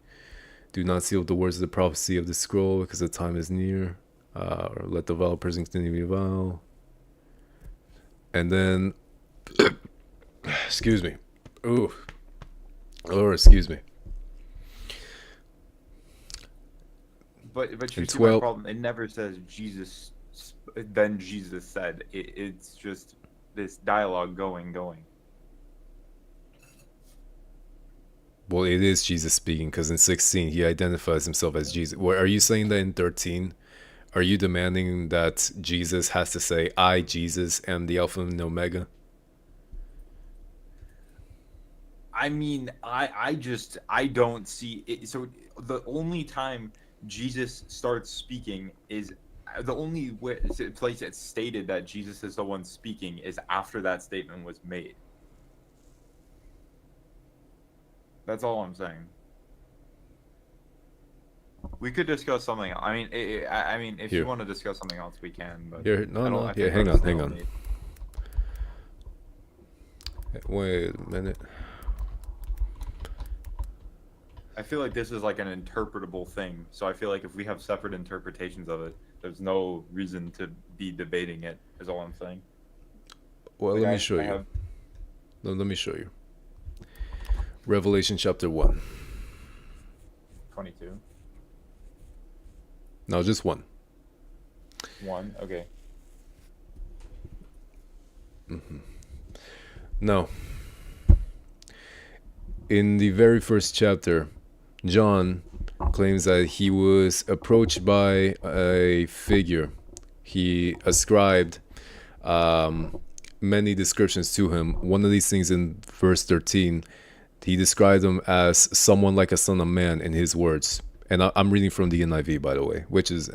do not seal the words of the prophecy of the scroll because the time is near. Or let the vile person continue to be vile. And then, excuse me. Ooh. Lord, excuse me. But you And see 12 my problem. It never says Jesus. Then Jesus said. It's just this dialogue going. Well, it is Jesus speaking because in 16 he identifies himself as Jesus. Well, are you saying that in 13? Are you demanding that Jesus has to say, I, Jesus, am the Alpha and Omega? I mean, I don't see it. So the only time Jesus starts speaking is the only place it's stated that Jesus is the one speaking is after that statement was made. That's all I'm saying. We could discuss something. I mean, if Here. you want to discuss something else, we can. But Here, I don't- I think hang that's on, hang all on. we need. Wait a minute. I feel like this is like an interpretable thing. So I feel like if we have separate interpretations of it, there's no reason to be debating it. Is all I'm saying. Well, Like, let me I show you. have- No, let me show you. Revelation chapter 1. 22. No, just 1. 1. Okay. No. In the very first chapter, John claims that he was approached by a figure. He ascribed many descriptions to him. One of these things in verse 13, he described him as someone like a son of man in his words. And I'm reading from the NIV, by the way, which is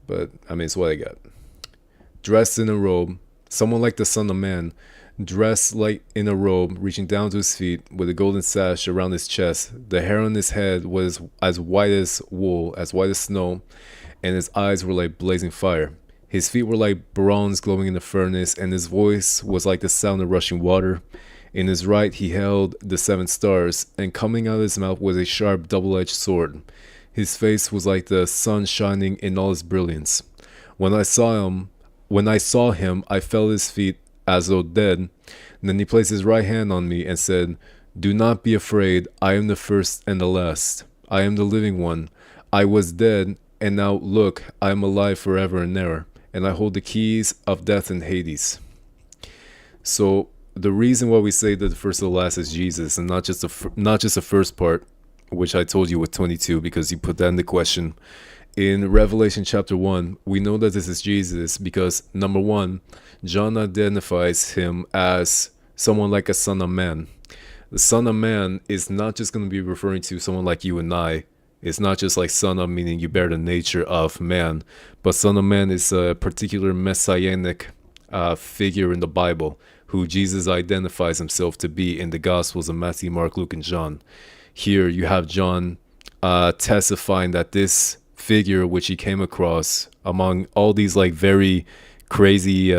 but I mean, it's what I got. Dressed in a robe, someone like the son of man, dressed like in a robe, reaching down to his feet, with a golden sash around his chest. The hair on his head was as white as wool, as white as snow, and his eyes were like blazing fire. His feet were like bronze glowing in the furnace, and his voice was like the sound of rushing water. In his right he held the 7 stars, and coming out of his mouth was a sharp double-edged sword. His face was like the sun shining in all its brilliance. When I saw him, I fell at his feet as though dead. And then he placed his right hand on me and said, do not be afraid. I am the first and the last. I am the living one. I was dead, and now look, I am alive forever and ever, and I hold the keys of death and Hades. So the reason why we say that the first and the last is Jesus, and not just the first part, which I told you with 22, because you put that in the question. In Revelation chapter 1, we know that this is Jesus because, number 1, John identifies him as someone like a son of man. The son of man is not just going to be referring to someone like you and I. It's not just like son of, meaning you bear the nature of man, but son of man is a particular messianic figure in the Bible who Jesus identifies himself to be in the Gospels of Matthew, Mark, Luke, and John. Here you have John testifying that this figure which he came across among all these like very crazy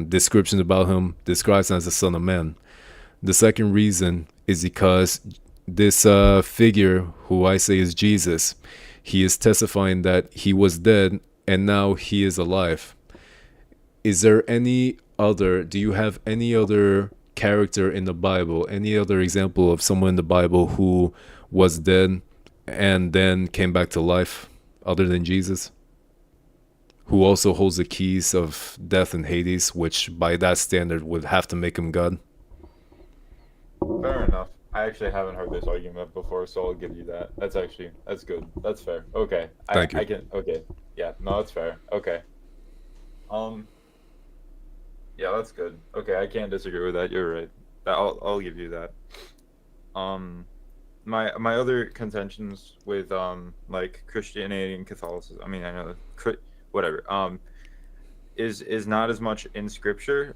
descriptions about him describes him as the son of man. The second reason is because this figure, who I say is Jesus, he is testifying that he was dead and now he is alive. Is there any other, do you have any other character in the Bible, any other example of someone in the Bible who was dead and then came back to life other than Jesus? who also holds the keys of death and Hades, which by that standard would have to make him God. Fair enough. I actually haven't heard this argument before, so I'll give you that. That's good. That's fair. Okay. Thank you. I can. Okay. Yeah. No, that's fair. Okay. Yeah, that's good. Okay, I can't disagree with that. You're right. I'll give you that. My other contentions with like Christianity and Catholicism. I mean, I know whatever. Is not as much in scripture.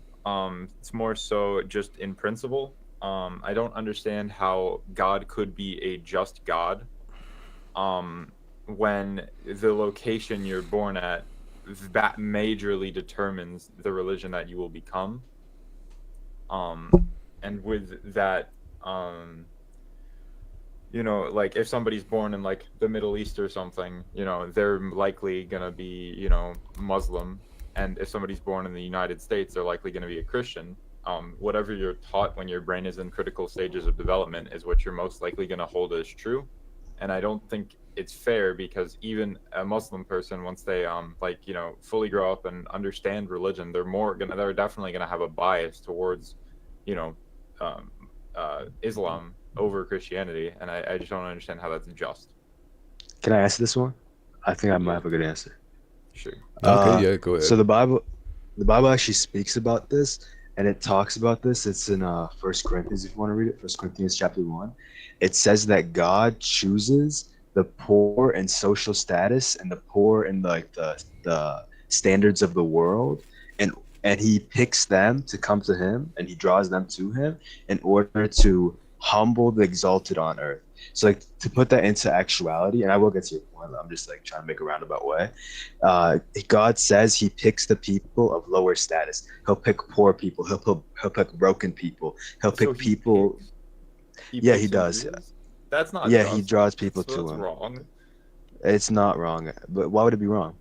It's more so just in principle. I don't understand how God could be a just God. When the location you're born at, that majorly determines the religion that you will become. And with that, you know, like if somebody's born in like the Middle East or something, you know, they're likely gonna be, you know, Muslim. And if somebody's born in the United States, they're likely gonna be a Christian. Whatever you're taught when your brain is in critical stages of development is what you're most likely gonna hold as true. And I don't think it's fair, because even a Muslim person, once they like, you know, fully grow up and understand religion, they're definitely gonna have a bias towards, you know, Islam over Christianity, and I just don't understand how that's just. Can I answer this one? I think I might have a good answer. Sure. Okay, yeah, go ahead. So the Bible actually speaks about this, and it talks about this. It's in 1 Corinthians, if you want to read it. 1 Corinthians chapter 1. It says that God chooses the poor in social status and the poor in like the standards of the world, and he picks them to come to him, and he draws them to him in order to humble the exalted on earth. So like, to put that into actuality, and I will get to your point, I'm just like trying to make a roundabout way. God says he picks the people of lower status. He'll pick poor people. He'll pick broken people. He'll pick people. He does. Jesus? That's not. Yeah, just. he draws people to That's him. wrong. It's not wrong, but why would it be wrong?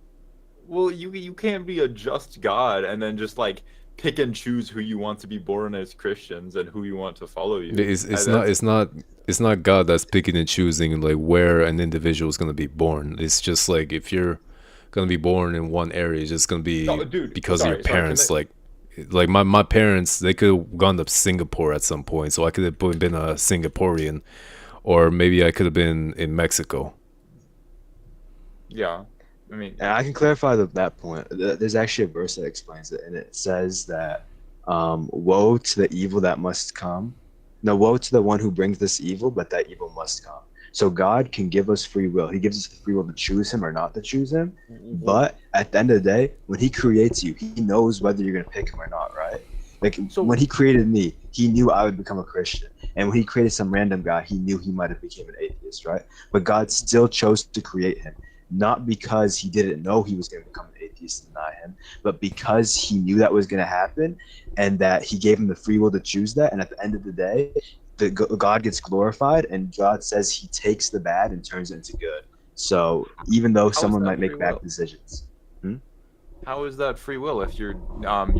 Well, you can't be a just God and then just like pick and choose who you want to be born as Christians and who you want to follow you. It's not God that's picking and choosing like where an individual is going to be born. It's just like if you're going to be born in one area, it's just going to be because of your parents. Like my parents, they could have gone to Singapore at some point, so I could have been a Singaporean, or maybe I could have been in Mexico. Yeah. I mean, And I can clarify that point. There's actually a verse that explains it, and it says that, woe to the evil that must come. No, woe to the one who brings this evil, but that evil must come. So God can give us free will. He gives us the free will to choose him or not to choose him. But at the end of the day, when he creates you, he knows whether you're going to pick him or not, right? Like when he created me, he knew I would become a Christian. And when he created some random guy, he knew he might have become an atheist, right? But God still chose to create him. Not because he didn't know he was going to become an atheist and deny him, but because he knew that was going to happen, and that he gave him the free will to choose that. And at the end of the day, God gets glorified, and God says he takes the bad and turns it into good. So even though someone might make bad decisions. How is that free will if your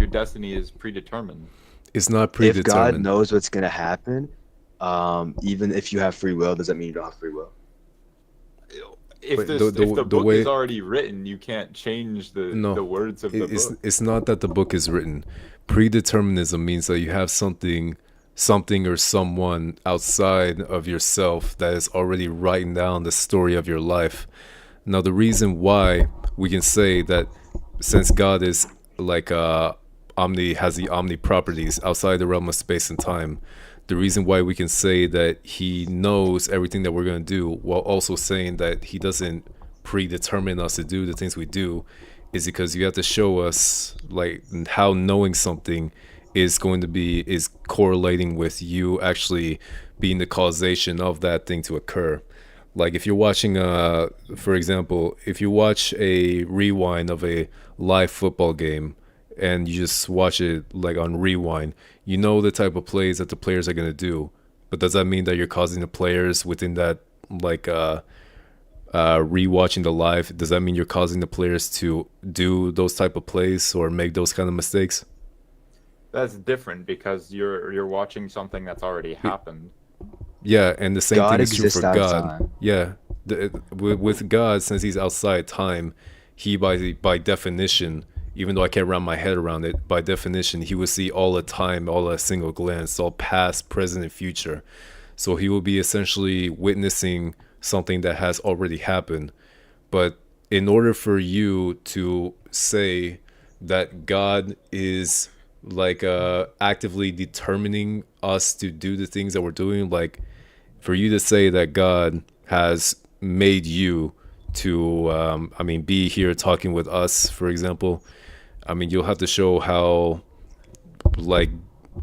destiny is predetermined? It's not predetermined. If God knows what's going to happen, even if you have free will, does that mean you don't have free will? If the book is already written, you can't change the words of the book. It's not that the book is written. Predeterminism means that you have something or someone outside of yourself that is already writing down the story of your life. Now, the reason why we can say that, since God is like has the omni properties outside the realm of space and time, the reason why we can say that he knows everything that we're going to do, while also saying that he doesn't predetermine us to do the things we do, is because you have to show us like how knowing something is correlating with you actually being the causation of that thing to occur. Like if you're watching for example, if you watch a rewind of a live football game and you just watch it like on rewind, you know the type of plays that the players are going to do. But does that mean that you're causing the players within that, like rewatching the live, does that mean you're causing the players to do those type of plays or make those kind of mistakes? That's different because you're watching something that's already happened. Yeah, and the same God thing is true for exists God. outside. Yeah, with God, since he's outside time, he by definition, even though I can't wrap my head around it, by definition, he will see all the time, all at a single glance, all past, present, and future. So he will be essentially witnessing something that has already happened. But in order for you to say that God is like actively determining us to do the things that we're doing, like for you to say that God has made you to, be here talking with us, for example, you'll have to show how, like,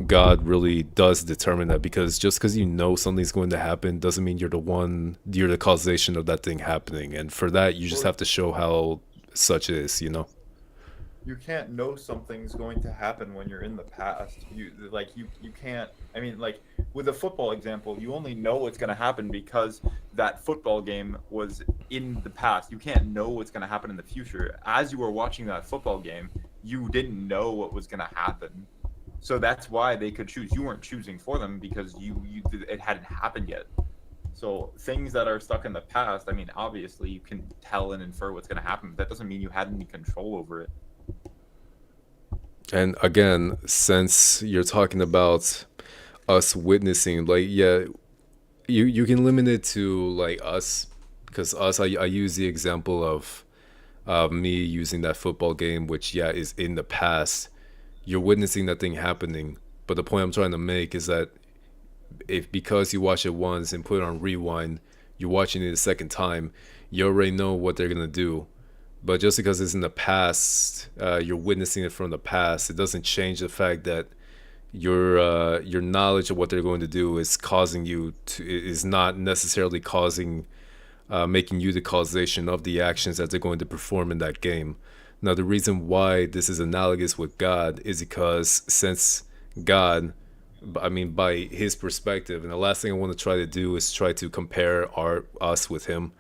God really does determine that, because just because you know something's going to happen doesn't mean you're the causation of that thing happening. And for that, you just have to show how such is, You can't know something's going to happen when you're in the past. You can't. I mean, like with a football example, you only know what's going to happen because that football game was in the past. You can't know what's going to happen in the future. As you were watching that football game, you didn't know what was going to happen. So that's why they could choose. You weren't choosing for them because it hadn't happened yet. So things that are stuck in the past, I mean, obviously you can tell and infer what's going to happen, but that doesn't mean you had any control over it. And again, since you're talking about us witnessing, like, yeah, you can limit it to like us, because I use the example of me using that football game, which is in the past. You're witnessing that thing happening, but the point I'm trying to make is that because you watch it once and put it on rewind, you're watching it a second time, you already know what they're gonna do. But just because it's in the past, you're witnessing it from the past, it doesn't change the fact that your knowledge of what they're going to do is not necessarily making you the causation of the actions that they're going to perform in that game. Now, the reason why this is analogous with God is because since God, by his perspective, and the last thing I want to try to do is try to compare us with him,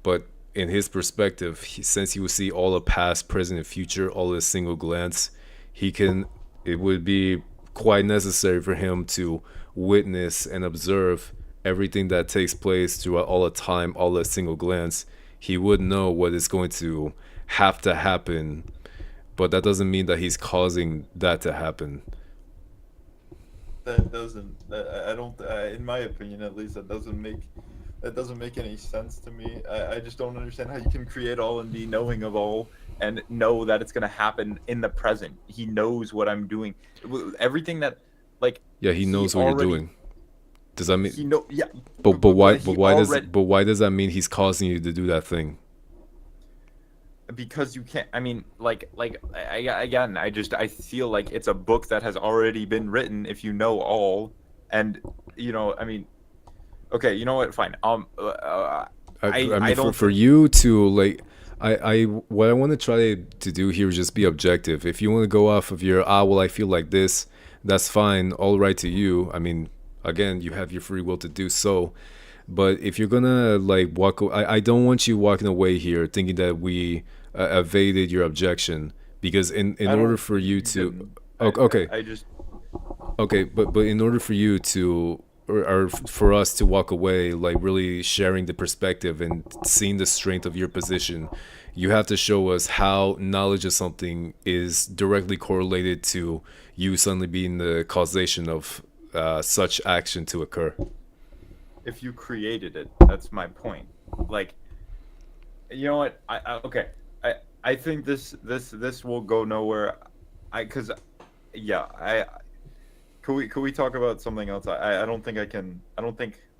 but in his perspective, since he will see all the past, present, and future all in a single glance, it would be quite necessary for him to witness and observe everything that takes place throughout all the time, all at a single glance. He would know what is going to have to happen, but that doesn't mean that he's causing that to happen. That doesn't. I don't. In my opinion, at least, that doesn't make any sense to me. I just don't understand how you can create all and be knowing of all and know that it's going to happen in the present. He knows what I'm doing. Everything that, like, yeah, he knows what you're doing. Does that mean he know? Yeah. But why does that mean he's causing you to do that thing? Because you can't. I mean, I feel like it's a book that has already been written. If you know all, and I mean. Okay, you know what? Fine. I don't. For you to like, what I want to try to do here is just be objective. If you want to go off of your well, I feel like this, that's fine. All right to you. I mean, again, you have your free will to do so. But if you're gonna like I don't want you walking away here thinking that we evaded your objection, because in order for you to, okay, but in order for you to. Or for us to walk away, like really sharing the perspective and seeing the strength of your position, you have to show us how knowledge of something is directly correlated to you suddenly being the causation of such action to occur. If you created it, that's my point. Like, you know what? I think this will go nowhere. Could we talk about something else? I don't think I can.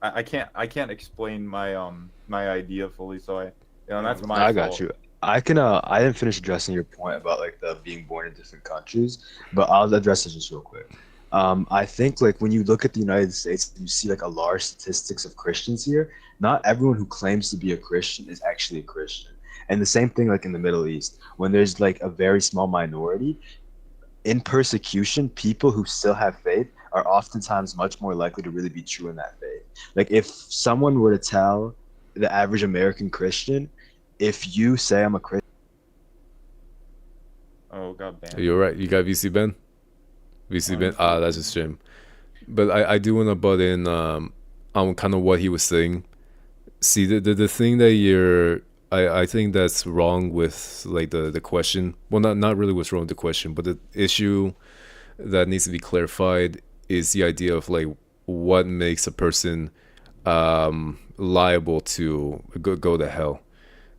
I can't explain my my idea fully. So that's my I fault. got you. I can. I didn't finish addressing your point about like the being born in different countries, but I'll address it just real quick. I think like when you look at the United States, you see like a large statistics of Christians here. Not everyone who claims to be a Christian is actually a Christian, and the same thing like in the Middle East, when there's like a very small minority. In persecution, people who still have faith are oftentimes much more likely to really be true in that faith. Like if someone were to tell the average American Christian, if you say I'm a Christian. Oh, God damn. You're right. You got VC Ben? VC Ben? That's a shame. But I do want to butt in on kind of what he was saying. See, the thing that you're I think that's wrong with like the question. Well, not really what's wrong with the question, but the issue that needs to be clarified is the idea of like what makes a person liable to go to hell.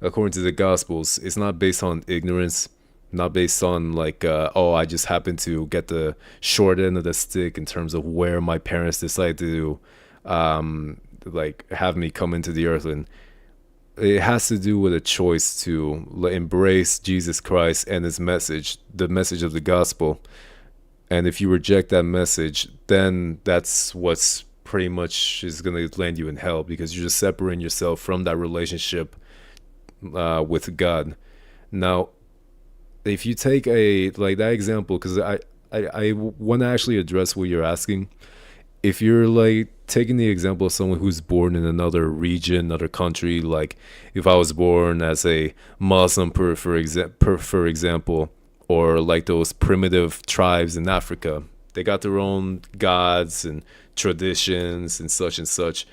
According to the Gospels, it's not based on ignorance, not based on like, oh, I just happened to get the short end of the stick in terms of where my parents decided to like have me come into the earth. And it has to do with a choice to embrace Jesus Christ and his message, the message of the gospel. And if you reject that message, then that's what's pretty much is going to land you in hell, because you're just separating yourself from that relationship with God. Now, if you take a like that example, because I want to actually address what you're asking. If you're like taking the example of someone who's born in another region, another country, like if I was born as a Muslim, for example, or like those primitive tribes in Africa, they got their own gods and traditions and such and such.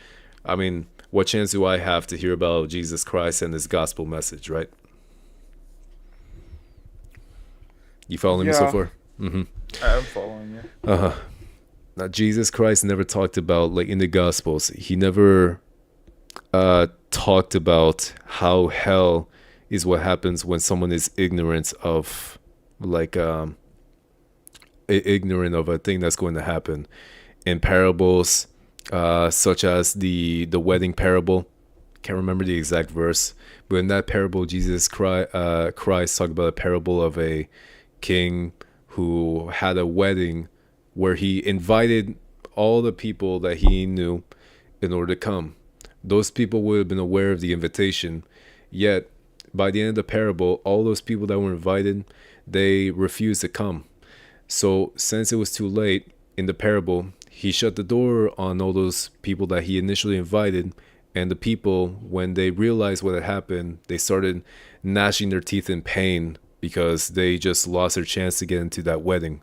I mean, what chance do I have to hear about Jesus Christ and his gospel message, right? You following me so Yeah. far? Mm-hmm. I'm following you. Uh-huh. Now, Jesus Christ never talked about, like in the Gospels, he never talked about how hell is what happens when someone is ignorant of, like, ignorant of a thing that's going to happen. In parables, such as the wedding parable, can't remember the exact verse, but in that parable, Christ talked about a parable of a king who had a wedding where he invited all the people that he knew in order to come. Those people would have been aware of the invitation, yet by the end of the parable, all those people that were invited, they refused to come. So since it was too late in the parable, he shut the door on all those people that he initially invited, and the people, when they realized what had happened, they started gnashing their teeth in pain because they just lost their chance to get into that wedding.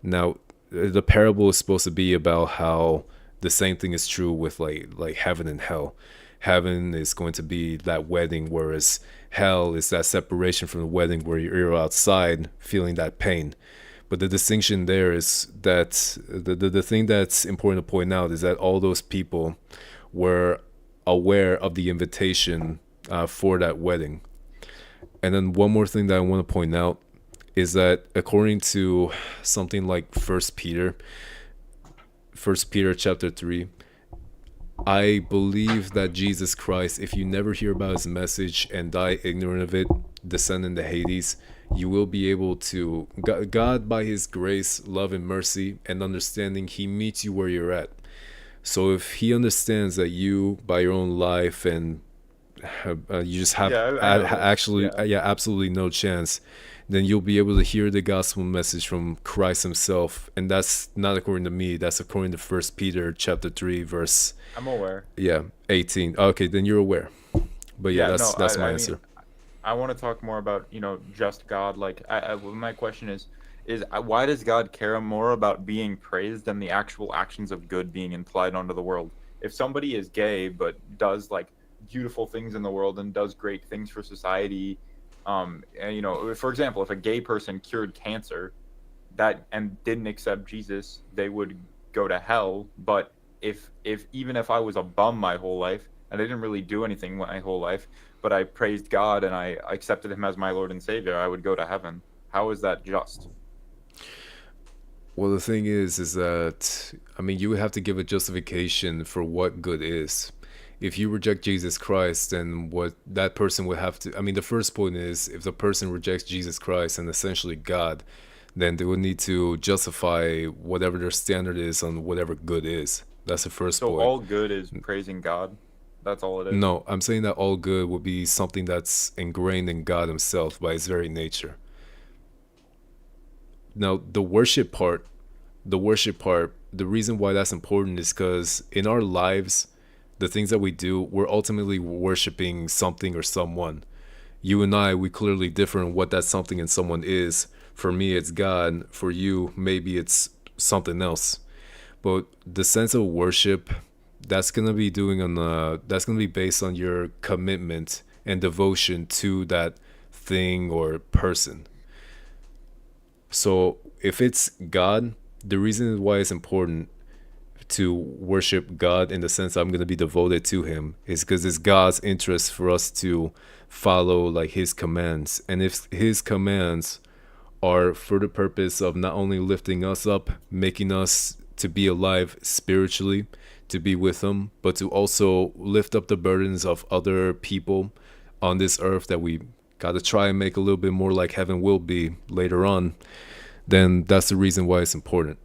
Now, the parable is supposed to be about how the same thing is true with like heaven and hell. Heaven is going to be that wedding, whereas hell is that separation from the wedding where you're outside feeling that pain. But the distinction there is that the thing that's important to point out is that all those people were aware of the invitation for that wedding. And then one more thing that I want to point out is that according to something like First Peter chapter 3, I believe that Jesus Christ, if you never hear about his message and die ignorant of it, descend into Hades, you will be able to, God by his grace, love and mercy and understanding, he meets you where you're at. So if he understands that you, by your own life, and you just have absolutely no chance, then you'll be able to hear the gospel message from Christ himself. And that's not according to me, that's according to First Peter chapter 3 verse, I'm aware. 18. Okay, then you're aware. But that's my answer. Mean, I want to talk more about, just God. Like, my question is why does God care more about being praised than the actual actions of good being implied onto the world? If somebody is gay but does like beautiful things in the world and does great things for society, and, for example, if a gay person cured cancer and didn't accept Jesus, they would go to hell. But if even if I was a bum my whole life and I didn't really do anything my whole life, but I praised God and I accepted him as my Lord and Savior, I would go to heaven. How is that just? Well, the thing is that, I mean, you would have to give a justification for what good is. If you reject Jesus Christ, then what that person would have to, I mean, the first point is, if the person rejects Jesus Christ and essentially God, then they would need to justify whatever their standard is on whatever good is. That's the first point. So all good is praising God? That's all it is? No, I'm saying that all good would be something that's ingrained in God himself by his very nature. Now, the worship part, the reason why that's important is because in our lives, the things that we do, we're ultimately worshiping something or someone. You and I, we clearly differ in what that something and someone is. For me, it's God. For you, maybe it's something else. But the sense of worship, that's gonna be based on your commitment and devotion to that thing or person. So if it's God, the reason why it's important to worship God in the sense I'm going to be devoted to him is because it's God's interest for us to follow like his commands. And if his commands are for the purpose of not only lifting us up, making us to be alive spiritually, to be with him, but to also lift up the burdens of other people on this earth that we got to try and make a little bit more like heaven will be later on, then that's the reason why it's important.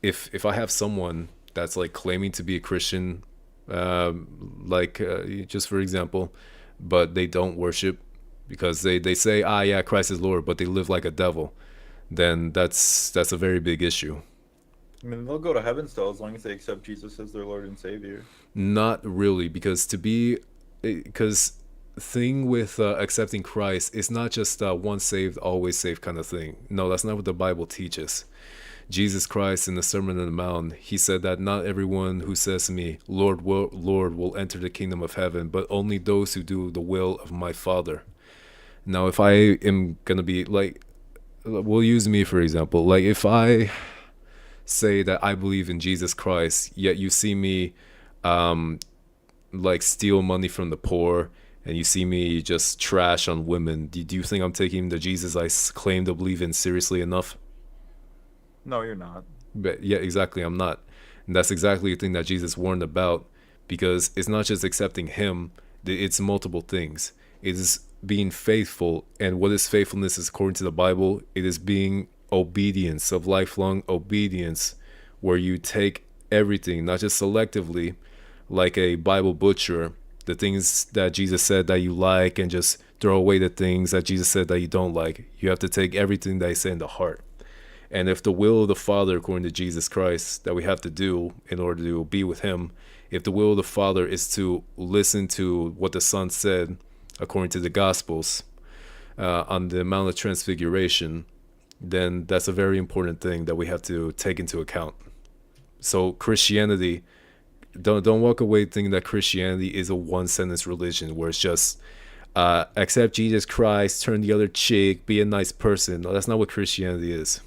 If I have someone that's like claiming to be a Christian, just for example, but they don't worship because they say, ah, yeah, Christ is Lord, but they live like a devil, then that's a very big issue. I mean, they'll go to heaven still as long as they accept Jesus as their Lord and Savior. Not really, because thing with accepting Christ is not just once saved, always saved kind of thing. No, that's not what the Bible teaches. Jesus Christ in the Sermon on the Mount, he said that not everyone who says to me, Lord, Lord, will enter the kingdom of heaven, but only those who do the will of my Father. Now, if I am going to be like, we'll use me for example, like if I say that I believe in Jesus Christ, yet you see me like steal money from the poor, and you see me just trash on women, do you think I'm taking the Jesus I claim to believe in seriously enough? No, you're not. But yeah, exactly, I'm not. And that's exactly the thing that Jesus warned about, because it's not just accepting him, it's multiple things. It is being faithful, and what is faithfulness is according to the Bible, it is being obedience, of lifelong obedience, where you take everything, not just selectively, like a Bible butcher, the things that Jesus said that you like, and just throw away the things that Jesus said that you don't like. You have to take everything that he said in the heart. And if the will of the Father, according to Jesus Christ, that we have to do in order to be with him, if the will of the Father is to listen to what the Son said, according to the Gospels, on the Mount of Transfiguration, then that's a very important thing that we have to take into account. So Christianity, don't walk away thinking that Christianity is a one-sentence religion where it's just accept Jesus Christ, turn the other cheek, be a nice person. No, that's not what Christianity is.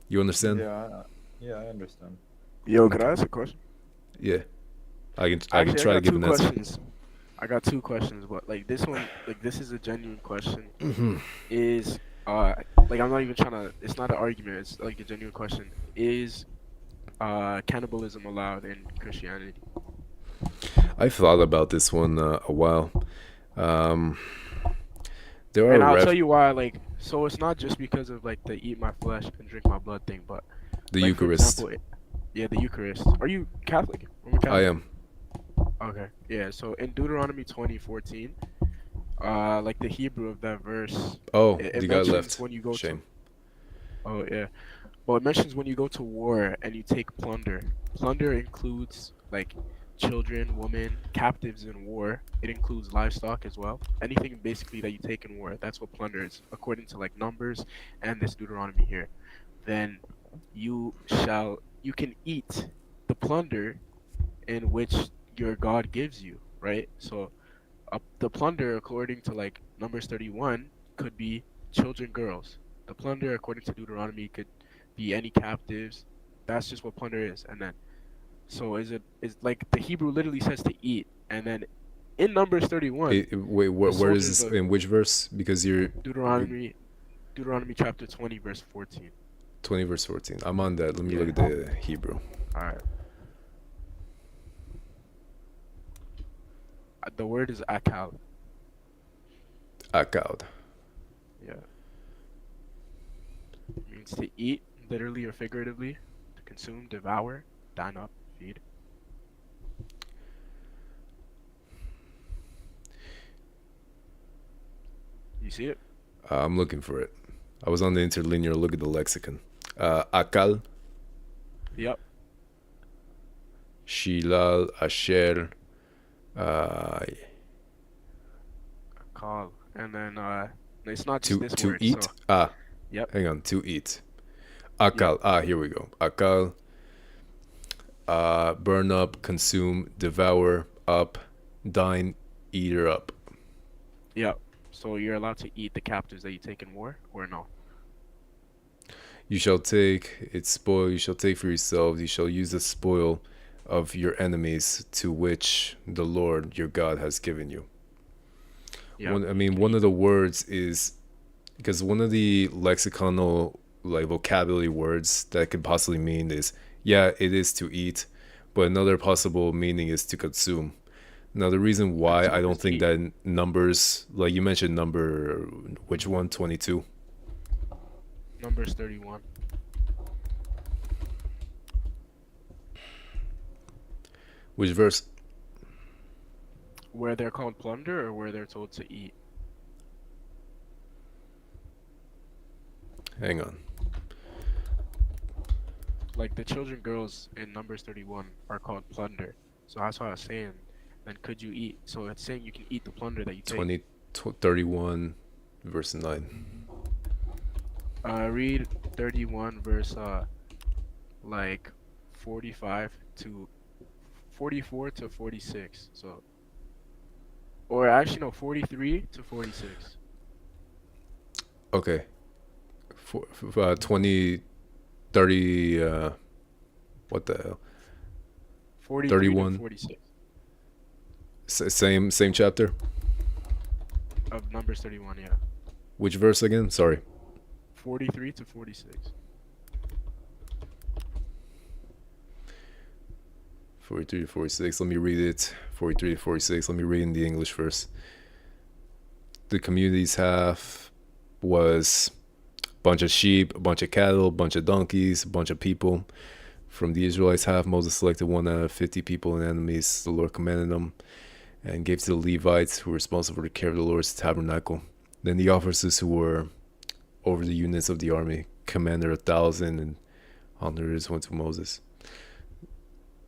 You understand? Yeah, I understand. Yo, could I ask a question? Yeah. I can try to give an answer. Questions. I got two questions, but like this one, like this is a genuine question. Mm-hmm. Is like I'm not even trying to. It's not an argument. It's like a genuine question. Is cannibalism allowed in Christianity? I thought about this one a while. There are and I'll tell you why. Like, so it's not just because of like the eat my flesh and drink my blood thing, but the like, Eucharist. For example, yeah, the Eucharist. Are you Catholic? I am. Okay. Yeah. So in Deuteronomy 20:14, like the Hebrew of that verse. Oh, it you got mentions left. when you go Shame. Oh yeah. Well, it mentions when you go to war and you take plunder. Plunder includes like children, women, captives in war. It includes livestock as well. Anything basically that you take in war, that's what plunder is, according to like Numbers and this Deuteronomy here. Then you can eat the plunder in which your God gives you, right? So the plunder, according to like Numbers 31, could be children, girls. The plunder, according to Deuteronomy, could be any captives. That's just what plunder is. And then, so is like the Hebrew literally says to eat, and then in Numbers 31. Wait, where is this? In which verse? Because you're Deuteronomy chapter 20, verse 14. 20 verse 14. I'm on that. Let me look at the Hebrew. All right. The word is akal. Akal. Yeah. It means to eat, literally or figuratively, to consume, devour, dine up, feed. You see it? I'm looking for it. I was on the interlinear. Look at the lexicon. Akal. Yep. Shilal, Asher. Akal. And then it's not To just this to word. eat. So, yep. Hang on. To eat. Akal. Yep. Here we go. Akal. Burn up, consume, devour, up, dine, eater up. Yeah. So you're allowed to eat the captives that you take in war, or no? You shall take its spoil, you shall take for yourselves, you shall use the spoil of your enemies to which the Lord your God has given you. Yeah. One, I you mean, can one eat of the words is because one of the lexiconal like vocabulary words that could possibly mean is yeah, it is to eat, but another possible meaning is to consume. Now the reason why I consumers don't to think eat. that numbers like you mentioned number which one 22 Numbers 31. which verse Where they're called plunder or where they're told to eat. hang on Like the children girls in Numbers 31 are called plunder. So that's why I was saying, then could you eat? So it's saying you can eat the plunder that you take. 20 31 verse 9. Read 31 verse like 45 to 44 to 46. So, or actually no, 43 to 46. Okay. 20 30 what the hell 43 to 31 46 same chapter. of Numbers 31. Yeah, Which verse again? Sorry. 43 to 46. 43 to 46. Let me read it. 43 to 46. Let me read in the English first. The community's half was a bunch of sheep, a bunch of cattle, a bunch of donkeys, a bunch of people. From the Israelites' half, Moses selected 1 out of 50 people and enemies. The Lord commanded them and gave to the Levites who were responsible for the care of the Lord's tabernacle. Then the officers who were over the units of the army commanded 1,000 and hundreds went to Moses.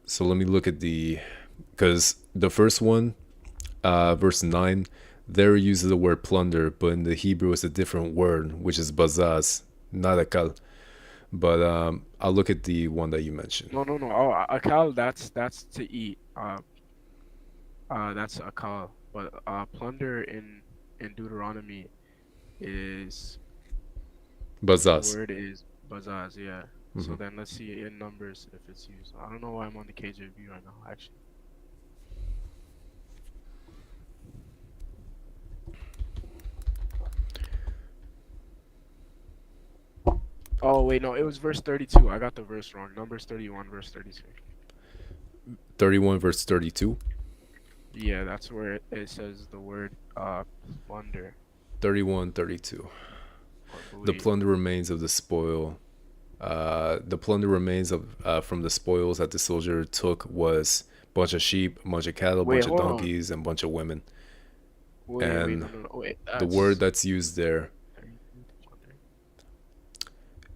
So let me look at because the first one, verse 9, there uses the word plunder, but in the Hebrew it's a different word, which is bazaz, not akal. But I'll look at the one that you mentioned. No. Oh, akal. That's to eat. That's akal. But plunder in Deuteronomy is Bazaz. the word is bazaz. Yeah. So Mhm. then let's see in Numbers if it's used. I don't know why I'm on the KJV right now. Actually. Oh wait, no, it was verse 32. I got the verse wrong. Numbers 31, verse 32. 31 verse 32. Yeah, that's where it says the word plunder. 31 32. I The believe. plunder remains of the spoil. The plunder remains of from the spoils that the soldier took was a bunch of sheep, a bunch of cattle, a Wait, bunch of hold on. donkeys, and a bunch of women. Wait, And no. Wait, the word that's used there,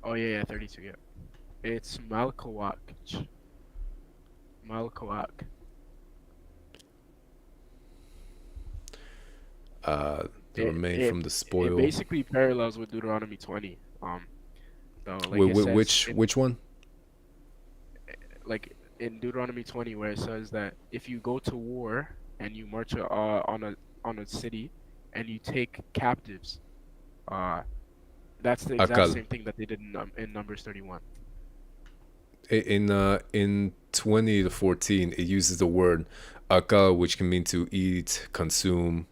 Oh yeah, 32. Yeah, it's Malkawak. Malkawak. the remain from the It spoil. basically parallels with Deuteronomy 20. Though, like it says Which one? like in Deuteronomy 20, where it says that if you go to war and you march on a city and you take captives, that's the exact Akal. same thing that they did in Numbers 31. In 20 to 14, it uses the word akal, which can mean to eat, consume,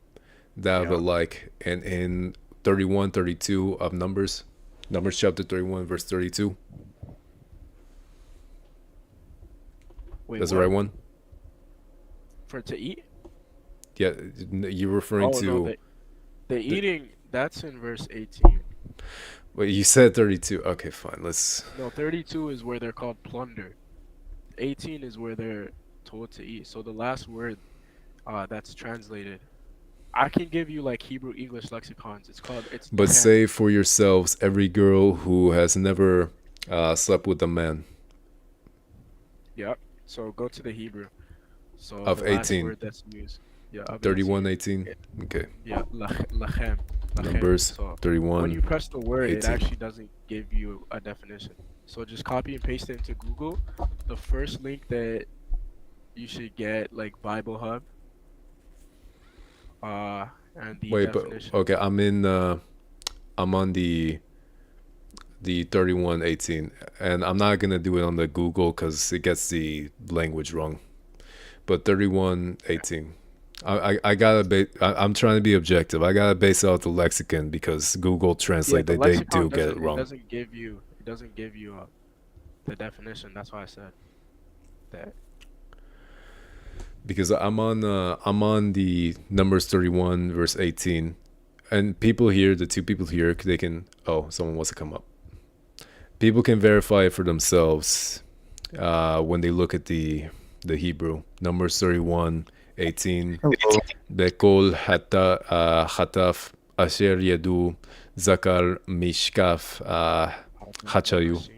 that of the Yeah. like. And in 31, 32 of Numbers chapter 31, verse 32. Wait, That's the what? right one? For to eat? Yeah, you're referring Oh no, to. the eating, that's in verse 18. Wait, you said 32. Okay, fine. Let's. No, 32 is where they're called plunder. 18 is where they're told to eat. So the last word that's translated, I can give you like Hebrew English lexicons. It's But lachem. say for yourselves every girl who has never slept with a man Yep. So go to the Hebrew. So of the last 18. word that's used. Yeah, of 31, 18. 18. Okay. Yeah, lachem. Numbers So when 31. you press the word, it 18. actually doesn't give you a definition. So just copy and paste it into Google. The first link that you should get, like Bible Hub, And the Wait, but definition. okay, I'm on the 3118, and I'm not gonna do it on the Google because it gets the language wrong. But 3118. I gotta I'm trying to be objective. I gotta base it off the lexicon because Google Yeah, Translate the they lexicon do get it doesn't. It wrong. doesn't give you. It doesn't give you the definition. That's why I said that. Because I'm on the Numbers 31 verse 18, and people here, the two people here, they can. Oh, someone wants to come up. People can verify it for themselves when they look at the Hebrew. Numbers 31:18. Hello. Bekol hataf asher yadu zakar mishkaf hachayu.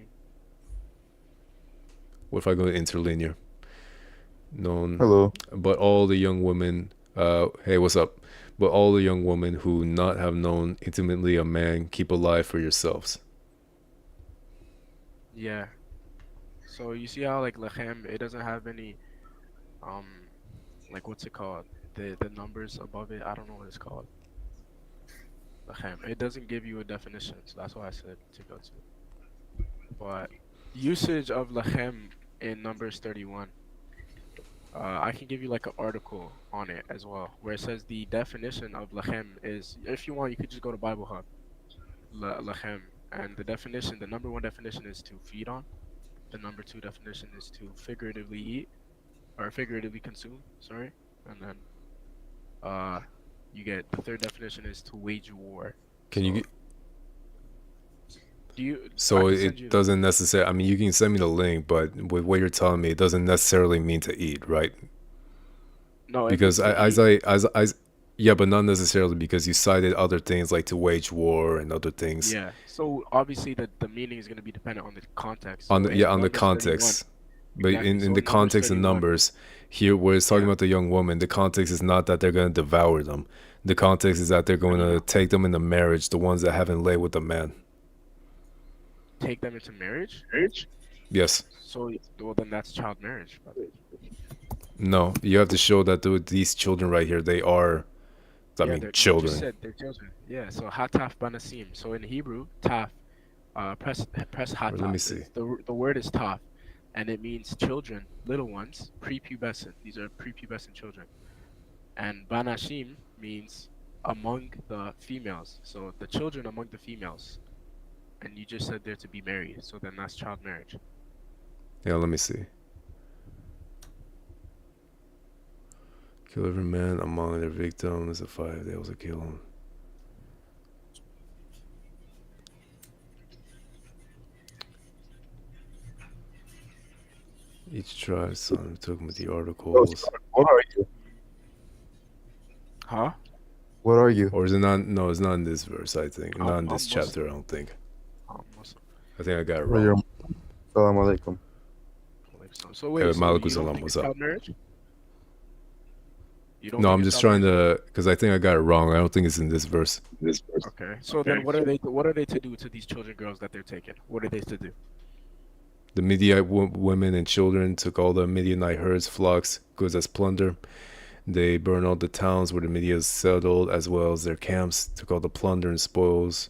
What if I go interlinear? Known, Hello. but all the young women. Hey, what's up? But all the young women who not have known intimately a man, keep alive for yourselves. Yeah. So you see how like lechem, it doesn't have any um like what's it called? The numbers above it. I don't know what it's called. Lechem. It doesn't give you a definition, so that's why I said to go to. But usage of lechem in Numbers 31. I can give you like an article on it as well, where it says the definition of lechem is. If you want, you could just go to Bible Hub. Lechem, and the definition, the number one definition is to feed on. The number two definition is to figuratively eat, or figuratively consume. Sorry, and then you get the third definition is to wage war. Can you? Do you? So it doesn't necessarily. I mean, you can send me the link, but with what you're telling me, it doesn't necessarily mean to eat, right? No, because yeah, but not necessarily because you cited other things like to wage war and other things. Yeah. So obviously the meaning is going to be dependent on the context. On So the, yeah, on the Numbers context. 31, But exactly. in So the Numbers context of 31, Numbers, here where it's talking yeah. about the young woman, the context is not that they're going to devour them. The context is that they're going to take them into marriage, the ones that haven't laid with a man. Take them into marriage? Yes. So well, then that's child marriage. No, you have to show that these children right here, they are, children. You just said they're children. Yeah, so hataf banasim. So in Hebrew, taf, press hataf. Let me see. The word is taf, and it means children, little ones, prepubescent. These are prepubescent children. And banashim means among the females. So the children among the females. And you just said they're to be married, so then that's child marriage. Yeah, let me see. Kill every man among their victims of 5 days to kill them. Each tribe's son took him with the articles. What are you? Huh? What are you? Or is it not? No, it's not in this verse, I think. Not in I'm this chapter, I don't think. Muslim. I think I got it wrong. Salam alaikum. So wait, so Malaikum you don't salam, think what's it's up? child marriage? You don't No, think I'm it's just child trying to, because I think I got it wrong. I don't think it's in this verse. Okay. So then what are they to do to these children girls that they're taking? What are they to do? The Midianite women and children took all the Midianite herds, flocks, goods as plunder. They burned all the towns where the Midianites settled, as well as their camps, took all the plunder and spoils,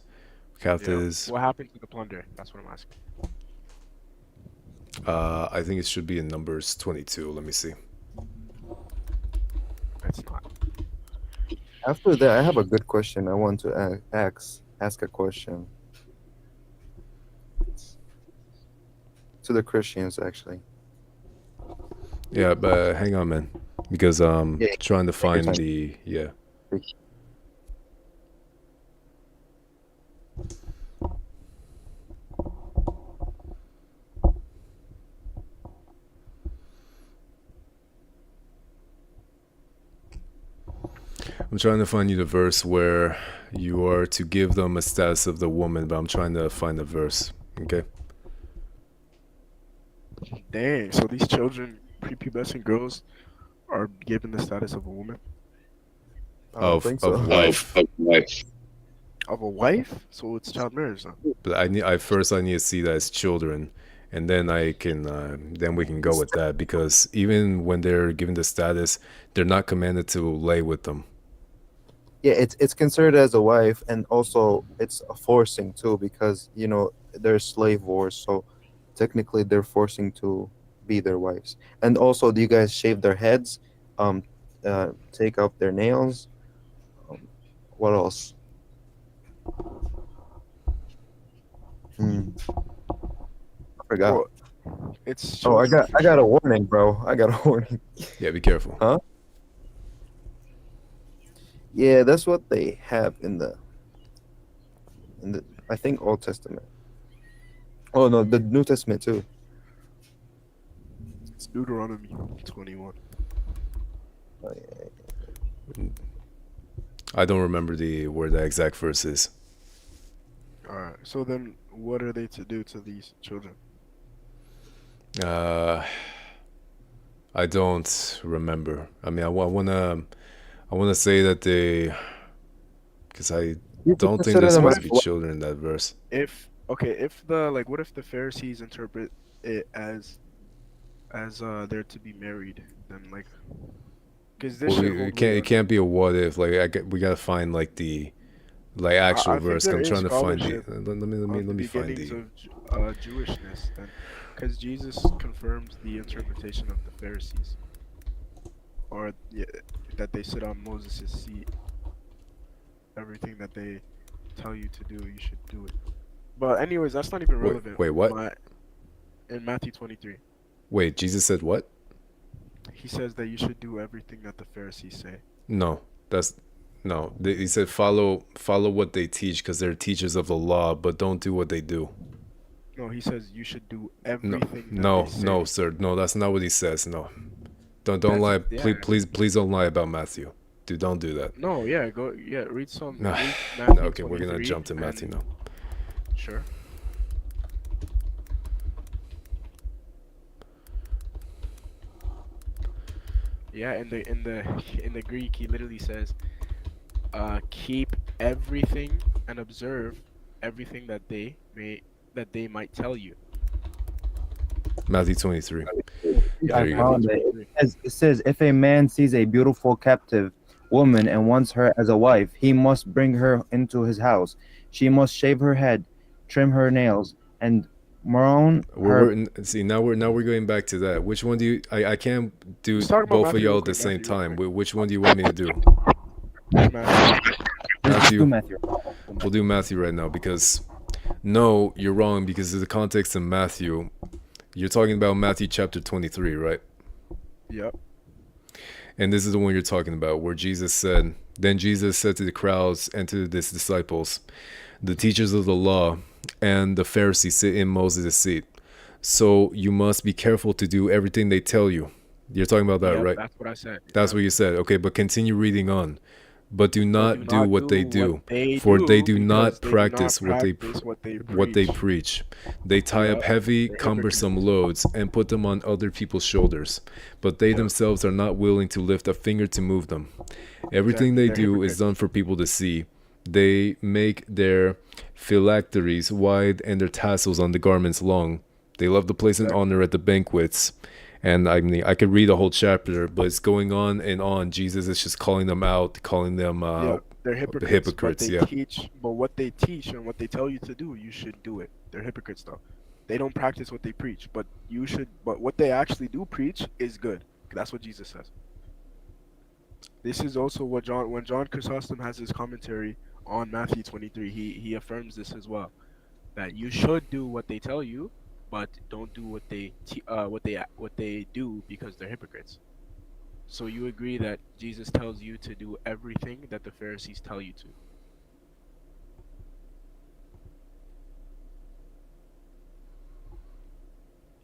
captives. Yeah. What happened to the plunder? That's what I'm asking. I think it should be in Numbers 22. Let me see. It's not. After that, I have a good question. I want to ask a question to the Christians, actually. Yeah, but hang on, man, because trying to find the I'm trying to find you the verse where you are to give them a status of the woman, but I'm trying to find the verse. Okay. Dang. So these children, prepubescent girls, are given the status of a woman? I don't think so. Of wife. Of a wife? So it's child marriage then. But I need to see that as children, and then I can then we can go with that, because even when they're given the status, they're not commanded to lay with them. Yeah, it's considered as a wife, and also it's a forcing too, because there's slave wars, so technically they're forcing to be their wives. And also, do you guys shave their heads, um, take off their nails? Um, what else? Hmm, I forgot. Well, it's Oh, I children got for I got a sure. warning, bro. I got a warning. Yeah, be careful. Huh? Yeah, that's what they have in the I think Old Testament. Oh no, the New Testament too. It's Deuteronomy 21. Oh, yeah. I don't remember where the exact verse is. All right. So then, what are they to do to these children? Uh, I don't remember. I mean, I wanna say that because I You could don't think consider there's them What supposed as to be if, children in that verse. if the like, what if the Pharisees interpret it as they're to be married? Then like, because this Well, should it hold can't weight it on. can't be a what if. Like we gotta find like the actual I think verse. 'Cause there I'm is trying to find the. scholarship Let on the me find beginnings the. of Jewishness, then, because Jesus confirms the interpretation of the Pharisees, or yeah, that they sit on Moses' seat. Everything that they tell you to do, you should do it. But anyways, that's not even Wait, relevant. wait, what? In Matthew 23, Wait, Jesus said what? he says that you should do everything that the Pharisees say. No, that's no. He said follow what they teach because they're teachers of the law, but don't do what they do. No, he says you should do No, everything that they no, say. no, sir. No, that's not what he says. No, don't That's lie. yeah. Please don't lie about Matthew. Dude, don't do that. No, yeah, read No, Matthew okay, we're gonna 23 jump to Matthew and now. sure. Yeah, in the Greek, he literally says, keep everything and observe everything that they might tell you. Matthew 23. I There you go. found it. It says, if a man sees a beautiful captive woman and wants her as a wife, he must bring her into his house. She must shave her head, trim her nails, and mourn her. See now we're going back to that. Which one do you? I can't do Let's talk about both of Matthew y'all real at the quick. same Matthew real time. quick. Which one do you want me to do? Matthew. Let's do Matthew. Matthew. We'll do Matthew right now because no, you're wrong because of the context of Matthew. You're talking about Matthew chapter 23, right? Yep. And this is the one you're talking about where Jesus said, then Jesus said to the crowds and to his disciples, the teachers of the law and the Pharisees sit in Moses' seat. So you must be careful to do everything they tell you. You're talking about that, Yep, right? that's what I said. That's Yep. what you said. Okay, but continue reading on. But do But not do what they do, for they do not practice what they preach. They tie up Yep. heavy, They're cumbersome loads and put them on other people's shoulders, but they themselves are not willing to lift a finger to move them. Everything they They're do is hypocrites. done for people to see. They make their phylacteries wide and their tassels on the garments long. They love the place and honor at the banquets. And I mean, I could read a whole chapter, but it's going on and on. Jesus is just calling them out, calling them Yeah, they're hypocrites. hypocrites, But they yeah. teach, but what they teach and what they tell you to do, you should do it. They're hypocrites, though. They don't practice what they preach, but you should. But what they actually do preach is good. That's what Jesus says. This is also what when John Chrysostom has his commentary on Matthew 23, he affirms this as well, that you should do what they tell you, but don't do what they do because they're hypocrites. So you agree that Jesus tells you to do everything that the Pharisees tell you to.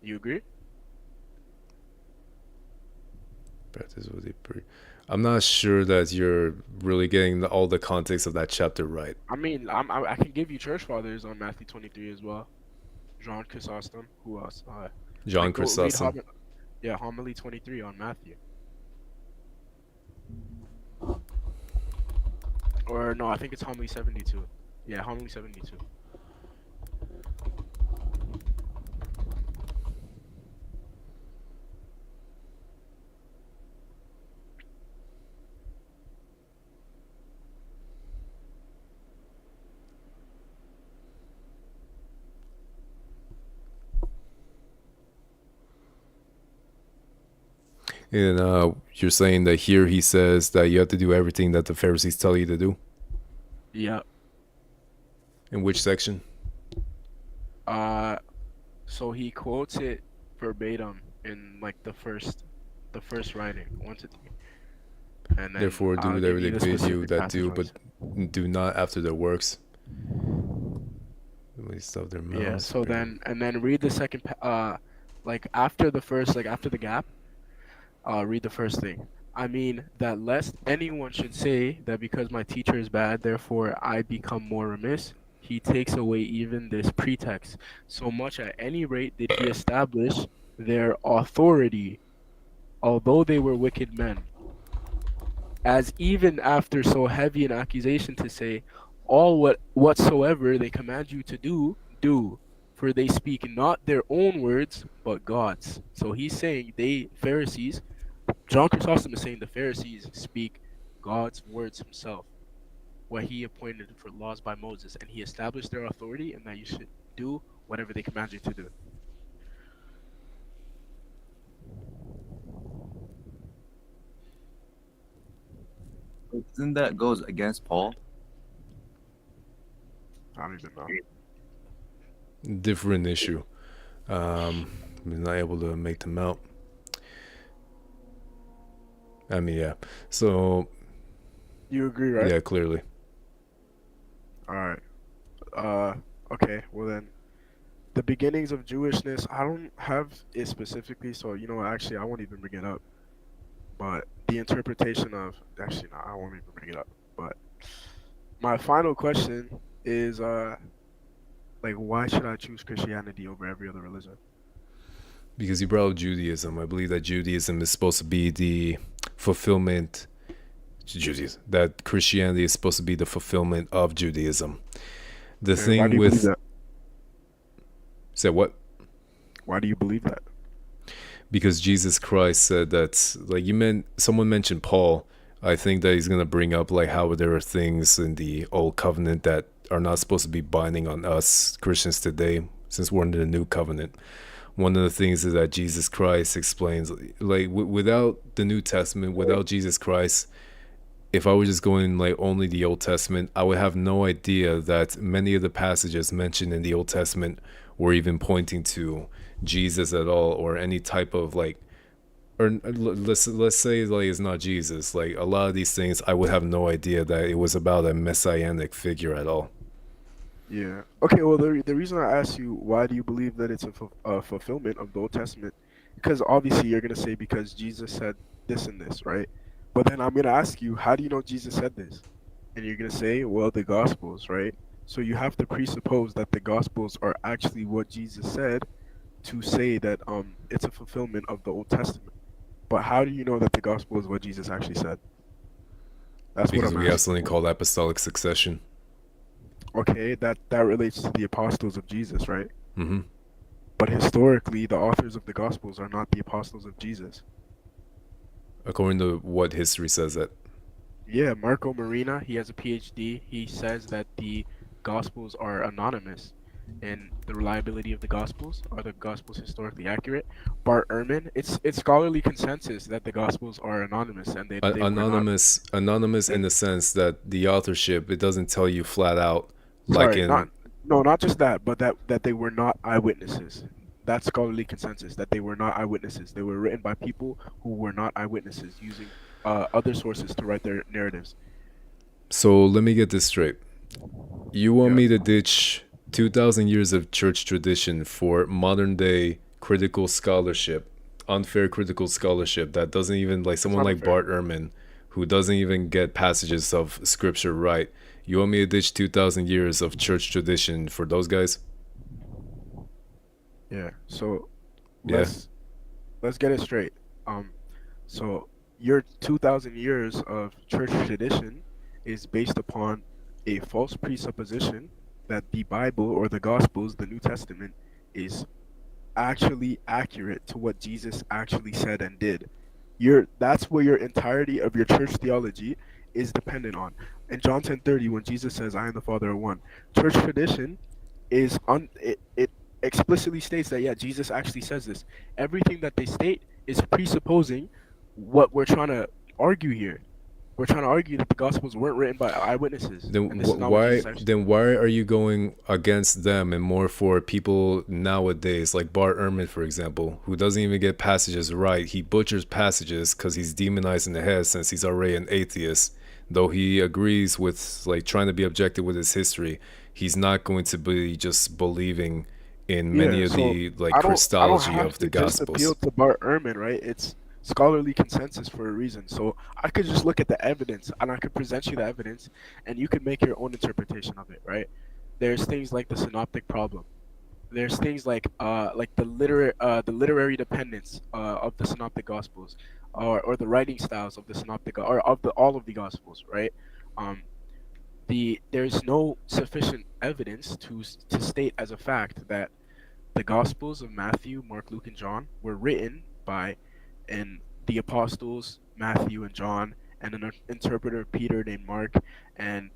You agree? Practice what they preach. I'm not sure that you're really getting all the context of that chapter right. I mean, I can give you church fathers on Matthew 23 as well. John Chrysostom. Who else? John Read Chrysostom. homily 23 on Matthew. Or no, I think it's homily 72. Yeah, homily 72. And you're saying that here he says that you have to do everything that the Pharisees tell you to do. Yeah. In which section? So he quotes it verbatim in like the first writing, 1 to 3, and then Therefore, do I'll give whatever you they the bid you specific that passage do, where he but said. do not after their works. They stuff their Yeah. mouths. So then read the second like after the first, like after the gap. Read the first thing. I mean that lest anyone should say that because my teacher is bad, therefore I become more remiss. He takes away even this pretext. So much at any rate did he establish their authority, although they were wicked men. As even after so heavy an accusation to say, all whatsoever they command you to do, do. For they speak not their own words, but God's. So he's saying Pharisees, John Chrysostom is saying the Pharisees speak God's words himself, what he appointed for laws by Moses, and he established their authority and that you should do whatever they command you to do. Isn't that goes against Paul? I don't even know. Different issue. I'm not able to make them out. I mean, yeah. So, You agree, right? yeah, clearly. All right. Okay. Well then, the beginnings of Jewishness. I don't have it specifically, so actually, I won't even bring it up. But the interpretation of actually, no, I won't even bring it up. But my final question is, like, why should I choose Christianity over every other religion? Because you brought up Judaism. I believe that Judaism is supposed to be the fulfillment. Judaism. That Christianity is supposed to be the fulfillment of Judaism. The And why thing do you believe with. that? Say what? Why do you believe that? Because Jesus Christ said that, like someone mentioned Paul. I think that he's gonna bring up like how there are things in the old covenant that are not supposed to be binding on us Christians today, since we're under the new covenant. One of the things is that Jesus Christ explains, like without the New Testament, without Jesus Christ, if I was just going like only the Old Testament, I would have no idea that many of the passages mentioned in the Old Testament were even pointing to Jesus at all, or any type of like, or let's say like it's not Jesus. Like a lot of these things, I would have no idea that it was about a messianic figure at all. Yeah. Okay. Well, the reason I asked you why do you believe that it's a fulfillment of the Old Testament, because obviously you're gonna say because Jesus said this and this, right? But then I'm gonna ask you, how do you know Jesus said this? And you're gonna say, well, the Gospels, right? So you have to presuppose that the Gospels are actually what Jesus said to say that it's a fulfillment of the Old Testament. But how do you know that the Gospel is what Jesus actually said? That's what Because I'm we have asking. something called apostolic succession. Okay, that relates to the apostles of Jesus, right? Mm-hmm. But historically, the authors of the Gospels are not the apostles of Jesus. According to what history says that. Yeah, Marco Marina, he has a PhD. He says that the Gospels are anonymous, and the reliability of the Gospels, are the Gospels historically accurate? Bart Ehrman, it's scholarly consensus that the Gospels are anonymous, and they were not. Anonymous in the sense that the authorship, it doesn't tell you flat out, like Sorry, in. not just that, but that they were not eyewitnesses. That's scholarly consensus that they were not eyewitnesses. They were written by people who were not eyewitnesses, using other sources to write their narratives. So let me get this straight. You want Yeah. me to ditch 2,000 years of church tradition for modern day critical scholarship, unfair critical scholarship that doesn't even, like someone not like unfair. Bart Ehrman, who doesn't even get passages of scripture right? You want me to ditch 2,000 years of church tradition for those guys? Yeah. So Yeah. let's get it straight. So your 2,000 years of church tradition is based upon a false presupposition that the Bible or the Gospels, the New Testament, is actually accurate to what Jesus actually said and did. That's where your entirety of your church theology is dependent on. In John 10:30, when Jesus says, "I and the Father are one," church tradition it explicitly states that, yeah, Jesus actually says this. Everything that they state is presupposing what we're trying to argue here. We're trying to argue that the Gospels weren't written by eyewitnesses, Then and this is not what Jesus actually. then why are you going against them and more for people nowadays, like Bart Ehrman, for example, who doesn't even get passages right? He butchers passages because he's demonized in the head since he's already an atheist. Though he agrees with like trying to be objective with his history, he's not going to be just believing in many Yeah, of so the like I don't Christology have of the to just appeal Gospels. to Bart Ehrman, right? It's scholarly consensus for a reason. So I could just look at the evidence and I could present you the evidence and you could make your own interpretation of it, right? There's things like the synoptic problem. There's things like the literary dependence of the synoptic gospels, or the writing styles of the synoptic or of the all of the gospels, right? Um, there's no sufficient evidence to state as a fact that the Gospels of Matthew, Mark, Luke, and John were written by and the apostles Matthew and John, and an interpreter Peter named Mark, and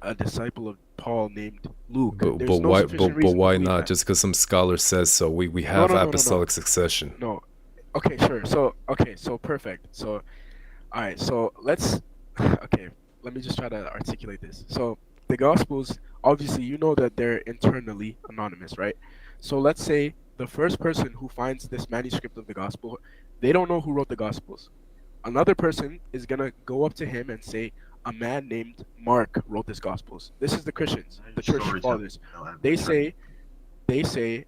a disciple of Paul named Luke. There's no sufficient But reason to why believe not? that. Just because some scholar says so. We No, have no, no, no, no, apostolic succession. no. Okay, sure. So perfect. So all right. So let's okay. Let me just try to articulate this. So the Gospels, obviously, you know that they're internally anonymous, right? So let's say the first person who finds this manuscript of the Gospel, they don't know who wrote the Gospels. Another person is gonna go up to him and say, "A man named Mark wrote this Gospels." This is the Christians, the church fathers. They say, they say,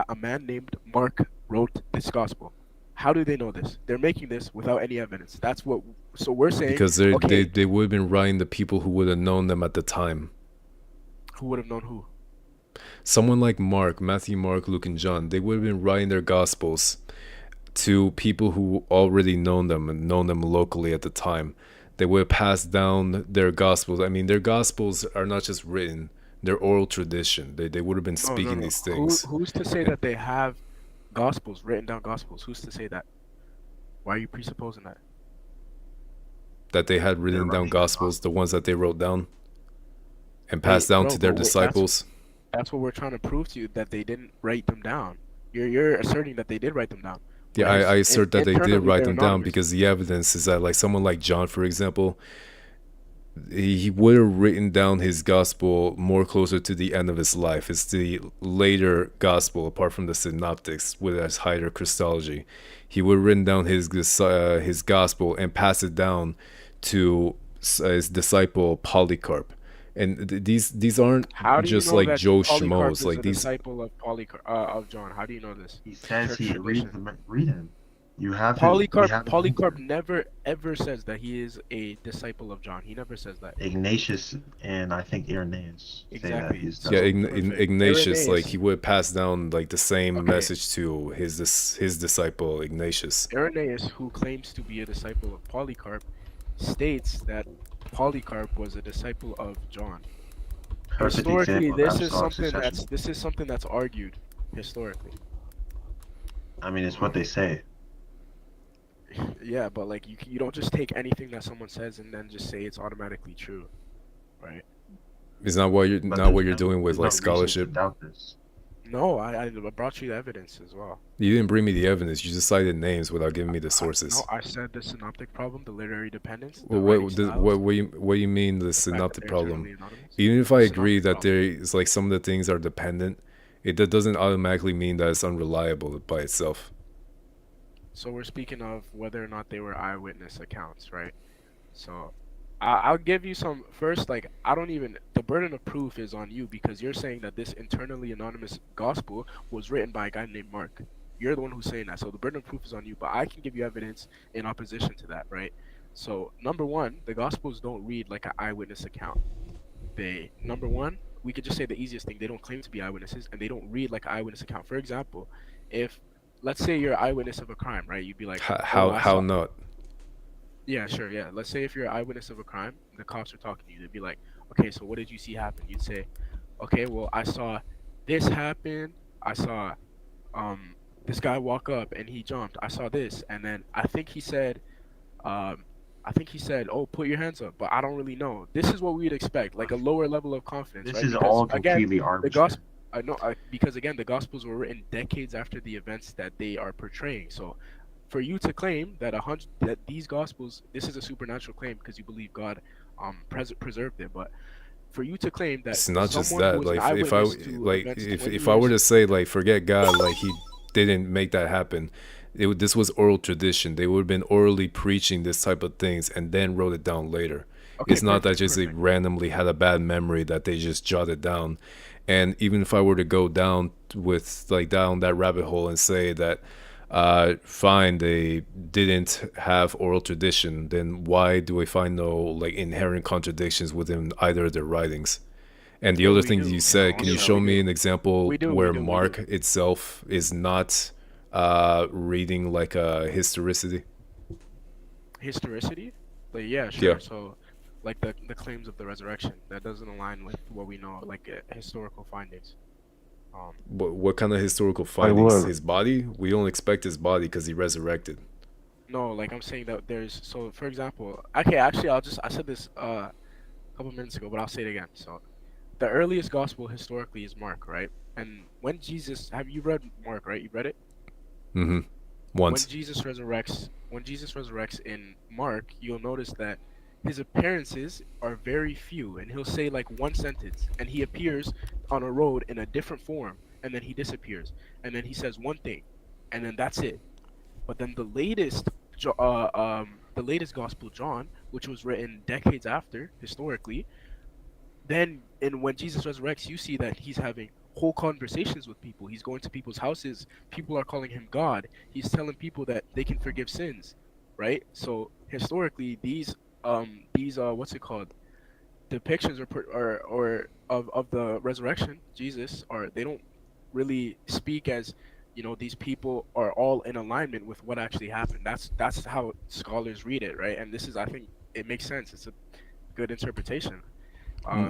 a man named Mark wrote this Gospel. How do they know this? They're making this without any evidence. That's what. So we're saying, Because okay, they would have been writing the people who would have known them at the time. who would have known who? Someone like Mark, Matthew, Mark, Luke, and John, they would have been writing their Gospels to people who already known them and known them locally at the time. They would have passed down their Gospels. I mean, their Gospels are not just written, they're oral tradition. They would have been No, no, speaking no. these things. Who's to say that they have Gospels, written down Gospels? Who's to say that? Why are you presupposing that? That they had written down Gospels, the ones that they wrote down and passed down bro, to their but disciples. That's what we're trying to prove to you, that they didn't write them down. You're asserting that they did write them down. Yeah, Whereas I assert that they did internally, write they're them down anonymous. because the evidence is that, like, someone like John, for example, he would have written down his gospel more closer to the end of his life. It's the later gospel, apart from the synoptics, with its higher Christology. He would have written down his gospel and passed it down to his disciple Polycarp. And these aren't How do you just know like that Joe Polycarp Schmoes. is Like a these, disciple of of John? How do you know this? He says Church he reads tradition. them. Read him. You have Polycarp never ever says that he is a disciple of John. He never says that. Ignatius and I think Irenaeus say that Exactly. he's yeah, Perfect. Ignatius, like Irenaeus. he would pass down like the same Okay. message to his disciple Ignatius. Irenaeus, who claims to be a disciple of Polycarp, states that Polycarp was a disciple of John. perfect Historically, example of apostolic this is something that's argued historically. I mean, it's what they say. Yeah, but like you don't just take anything that someone says and then just say it's automatically true, right? Is not what you're But not what there's you're no- doing with there's like no reason to scholarship. doubt this. No, I brought you the evidence as well. You didn't bring me the evidence. You just cited names without giving me the sources. No, I said the synoptic problem, the literary dependence. The Well, writing what styles, what do you mean the the fact that synoptic they're problem? internally anonymous. Even if I The agree synoptic that problem. there is like some of the things are dependent, that doesn't automatically mean that it's unreliable by itself. So we're speaking of whether or not they were eyewitness accounts, right? So I'll give you some first. Like the burden of proof is on you because you're saying that this internally anonymous gospel was written by a guy named Mark. You're the one who's saying that. So the burden of proof is on you, but I can give you evidence in opposition to that, right? So number one, the gospels don't read like an eyewitness account. Number one, we could just say the easiest thing, they don't claim to be eyewitnesses and they don't read like an eyewitness account. For example, if let's say you're an eyewitness of a crime, right? You'd be like, How not? yeah, sure, yeah. Let's say if you're an eyewitness of a crime, the cops are talking to you. They'd be like, okay, so what did you see happen? You'd say, okay, well, I saw this happen. I saw this guy walk up and he jumped. I saw this, and then I think he said, oh, put your hands up, but I don't really know. This is what we'd expect, like a lower level of confidence. This right? is Because, all again, completely the arbitrary. gospel. I know because again, the gospels were written decades after the events that they are portraying. So for you to claim that these gospels, this is a supernatural claim because you believe God preserved it, but for you to claim that It's not just someone who that. was an Like if I eyewitness to like events 20 if I were years to say like forget God, like he didn't make that happen. This was oral tradition. They would have been orally preaching this type of things and then wrote it down later. Okay, It's not that perfect, just they perfect. randomly had a bad memory that they just jotted down. And even if I were to go down with like down that rabbit hole and say that fine, they didn't have oral tradition, then why do we find no like inherent contradictions within either of their writings? And the Yeah, other we thing do. you And said, can you also, show me an example we do, we where do, we do. Mark itself is not reading like a historicity? Historicity? Like, yeah, sure. Yeah. So, like the claims of the resurrection, that doesn't align with what we know, like historical findings. What kind of historical Wait, findings? what? His body? We don't expect his body because he resurrected. No, like I'm saying that there's so for example, okay, actually I said this a couple minutes ago, but I'll say it again. So the earliest gospel historically is Mark, right? And when Jesus, have you read Mark, right? You read it? Mm-hmm. When Once. when Jesus resurrects in Mark, you'll notice that his appearances are very few, and he'll say like one sentence, and he appears on a road in a different form, and then he disappears, and then he says one thing, and then that's it. But then the latest gospel, John, which was written decades after, historically, then and when Jesus resurrects, you see that he's having whole conversations with people. He's going to people's houses. People are calling him God. He's telling people that they can forgive sins, right? So historically, these what's it called? Depictions or of the resurrection, Jesus, are they don't really speak as these people are all in alignment with what actually happened. That's how scholars read it, right? And this is, I think, it makes sense. It's a good interpretation.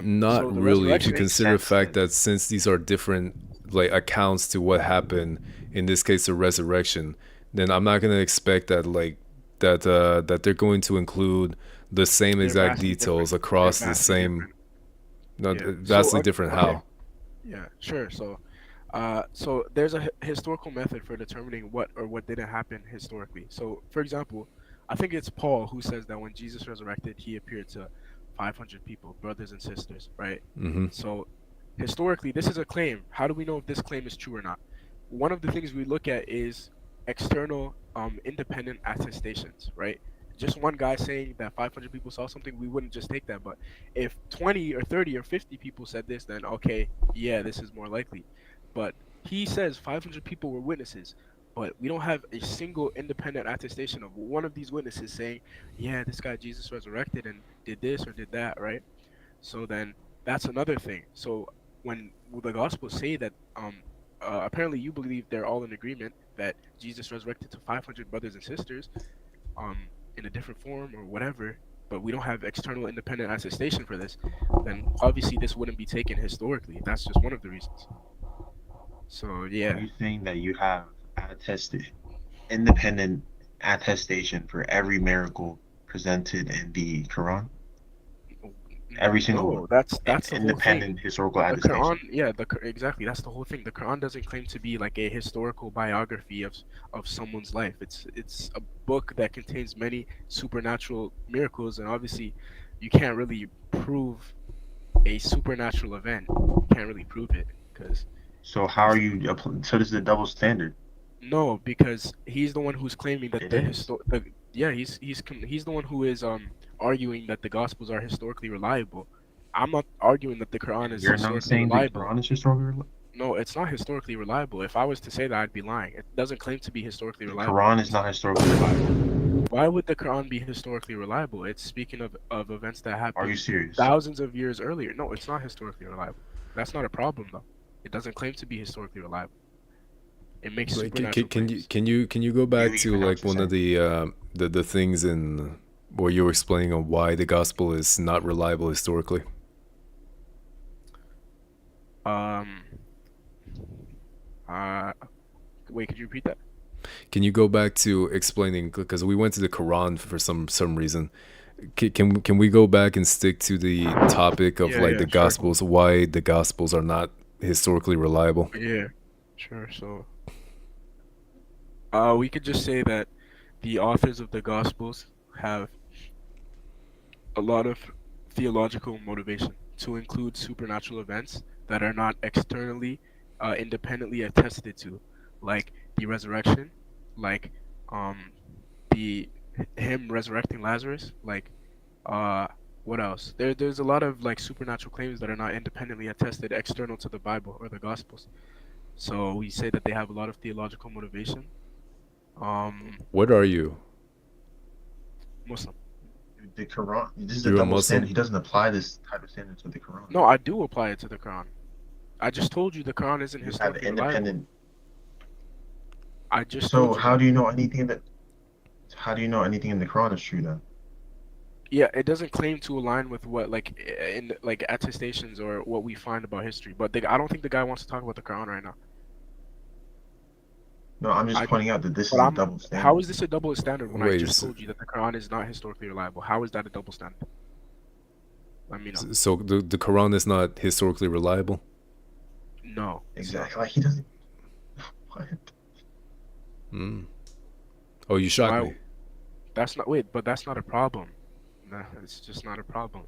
Not So the really, if you resurrection, Makes consider the sense fact then. that since these are different like accounts to what happened, in this case the resurrection, then I'm not gonna expect that like that they're going to include the same they're exact vastly details different. They're across the vastly same. different. No, Yeah. vastly different Okay. how? Yeah. Sure. So there's a historical method for determining what or what didn't happen historically. So, for example, I think it's Paul who says that when Jesus resurrected, he appeared to 500 people, brothers and sisters, right? Mm-hmm. So, historically, this is a claim. How do we know if this claim is true or not? One of the things we look at is external, independent attestations, right? Just one guy saying that 500 people saw something, we wouldn't just take that. But if 20 or 30 or 50 people said this, then okay, yeah, this is more likely. But he says 500 people were witnesses, but we don't have a single independent attestation of one of these witnesses saying, yeah, this guy Jesus resurrected and did this or did that, right? So then that's another thing. So when the Gospels say that, apparently you believe they're all in agreement that Jesus resurrected to 500 brothers and sisters, um, in a different form or whatever, but we don't have external independent attestation for this, then obviously this wouldn't be taken historically. That's just one of the reasons. So Are yeah, you saying that you have attested, independent attestation for every miracle presented in the Quran? Every single no, one. that's the whole thing. Independent historical The attestation. Quran, yeah, exactly. That's the whole thing. The Quran doesn't claim to be like a historical biography of someone's life. It's a book that contains many supernatural miracles, and obviously, you can't really prove a supernatural event. You can't really prove it because So how are you? So this is a double standard. no, because he's the one who's claiming that It the is. yeah, he's the one who is arguing that the Gospels are historically reliable. I'm not arguing that the Quran And is you're not historically saying the reliable. Quran is historically. No, it's not historically reliable. If I was to say that, I'd be lying. It doesn't claim to be historically The reliable. Quran is not historically reliable. Why would the Quran be historically reliable? It's speaking of events that Are you happened serious? thousands of years earlier. No, it's not historically reliable. That's not a problem though. It doesn't claim to be historically reliable. It makes Like, supernatural claims. can you go back You to even know like what one of you're the things in where you were explaining on why the gospel is not reliable historically? Um. Wait, could you repeat that? Can you go back to explaining, because we went to the Quran for some reason. Can we go back and stick to the topic of Yeah, like yeah, the sure. gospels, why the gospels are not historically reliable? Yeah, sure. So, we could just say that the authors of the Gospels have a lot of theological motivation to include supernatural events that are not externally, independently attested to, like the resurrection, like um, the him resurrecting Lazarus, like uh, what else? There's a lot of like supernatural claims that are not independently attested, external to the Bible or the Gospels. So we say that they have a lot of theological motivation. What are you? Muslim. The Quran. This is a You're a double Muslim? standard. He doesn't apply this type of standard to the Quran. No, I do apply it to the Quran. I just told you the Quran isn't You have historically reliable. independent. I just So told you how that. do you know anything that? How do you know anything in the Quran is true then? Yeah, it doesn't claim to align with what like in like attestations or what we find about history. But I don't think the guy wants to talk about the Quran right now. No, I'm just I- pointing out that this is But a double standard. how is this a double standard when I Wait, just so- told you that the Quran is not historically reliable? How is that a double standard? Let me know. So the Quran is not historically reliable? No. Exactly. Like he doesn't. What? Mm. Oh, you shocked Why- me. That's not wait, but that's not a problem. Nah, it's just not a problem.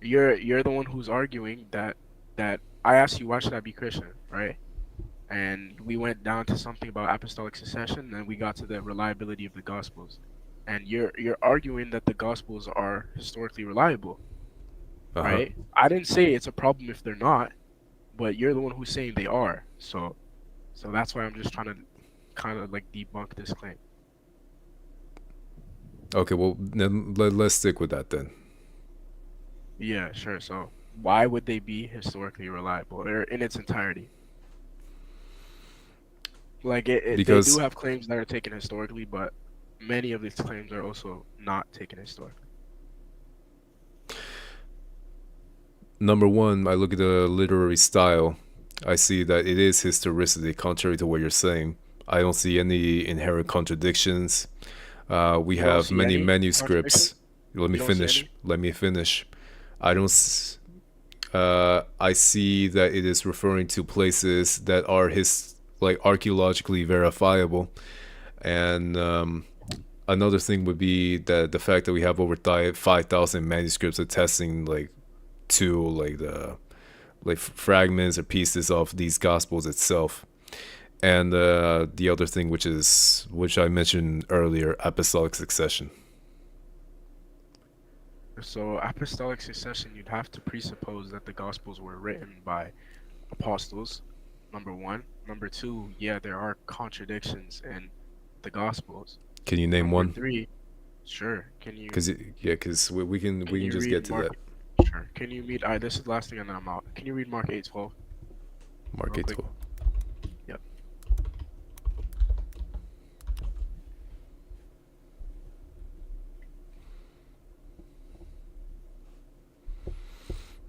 You're the one who's arguing that I asked you why should I be Christian, right? And we went down to something about apostolic succession, and then we got to the reliability of the Gospels. And you're arguing that the Gospels are historically reliable, Uh-huh. right? I didn't say it's a problem if they're not, but you're the one who's saying they are. So that's why I'm just trying to kind of like debunk this claim. Okay, well, then let's stick with that then. Yeah, sure. So why would they be historically reliable or in its entirety? Like they Because- do have claims that are taken historically, but many of these claims are also not taken historically. Number one, I look at the literary style. I see that it is historicity, contrary to what you're saying. I don't see any inherent contradictions. We You don't have see many any manuscripts. Let me You don't see finish. any? Let me finish. I don't. I see that it is referring to places that are archaeologically verifiable, and another thing would be that the fact that we have over 5,000 manuscripts attesting to the fragments or pieces of these gospels itself. And the other thing, which I mentioned earlier, apostolic succession. So apostolic succession, you'd have to presuppose that the Gospels were written by apostles. Number one. Number two, yeah, there are contradictions in the Gospels. Can you name Number one? three, sure. Can you? Because we can you just read get to Mark? that. Sure. Can you read? This is the last thing, and then I'm out. Can you read Mark 8:12? Mark real 8. quick. Yep.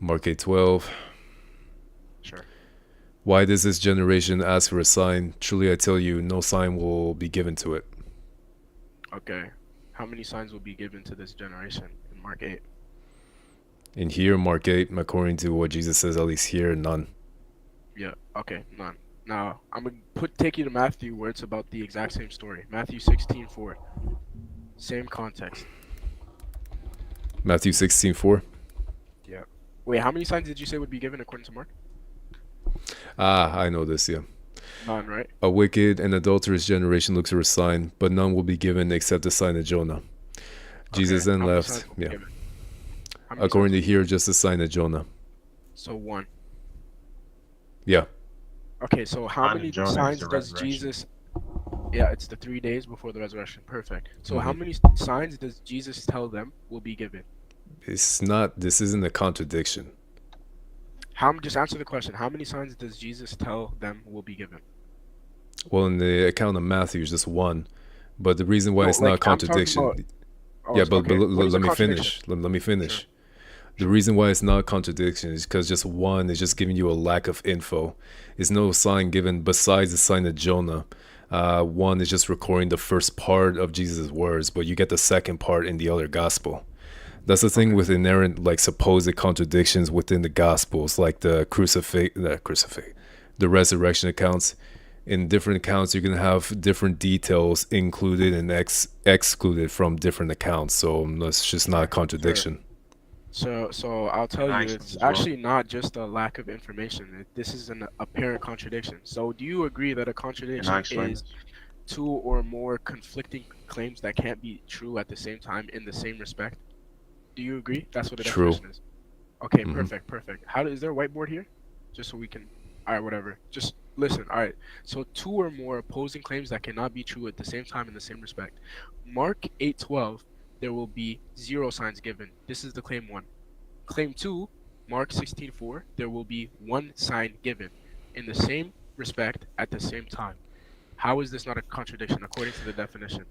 Mark 8:12. Sure. Why does this generation ask for a sign? Truly I tell you, no sign will be given to it. Okay. How many signs will be given to this generation in Mark 8? In here, Mark 8, according to what Jesus says, at least here, none. Yeah. Okay. None. Now I'm gonna take you to Matthew, where it's about the exact same story. Matthew 16:4. Same context. Matthew 16:4. Wait, how many signs did you say would be given according to Mark? I know this, yeah. None, right? A wicked and adulterous generation looks for a sign, but none will be given except the sign of Jonah. Jesus Okay, then how many left, signs will be yeah. given? How many According to signs? here, just the sign of Jonah. So one. Yeah. Okay, so how Sign of many Jonah is signs the does resurrection. Jesus? Yeah, it's the 3 days before the resurrection. Perfect. So how Mhm. many signs does Jesus tell them will be given? This isn't a contradiction. Just answer the question. How many signs does Jesus tell them will be given? Well, in the account of Matthew, it's just one. But the reason why No, it's not a like, I'm talking contradiction. about- Oh, Yeah, it's- but, okay. but What is let a me contradiction? finish. Let me finish. The reason why it's not a contradiction is because just one is just giving you a lack of info. There's no sign given besides the sign of Jonah. One is just recording the first part of Jesus' words, but you get the second part in the other gospel. That's the thing with inherent, supposed contradictions within the gospels, like the the resurrection accounts. in different accounts, you're going to have different details included and excluded from different accounts. So that's just not a contradiction. So I'll tell Can I you, explain it's as well? actually not just a lack of information. This is an apparent contradiction. So do you agree that a Can I contradiction explain is this? two or more conflicting claims that can't be true at the same time in the same respect? Do you agree? That's what a True. definition is. Okay, Mhm. perfect. Is there a whiteboard here? Just so we can. All right, whatever. Just listen. All right. So two or more opposing claims that cannot be true at the same time in the same respect. Mark 8:12, there will be 0 signs given. This is the claim 1. Claim 2, Mark 16:4, there will be 1 sign given in the same respect at the same time. How is this not a contradiction according to the definition?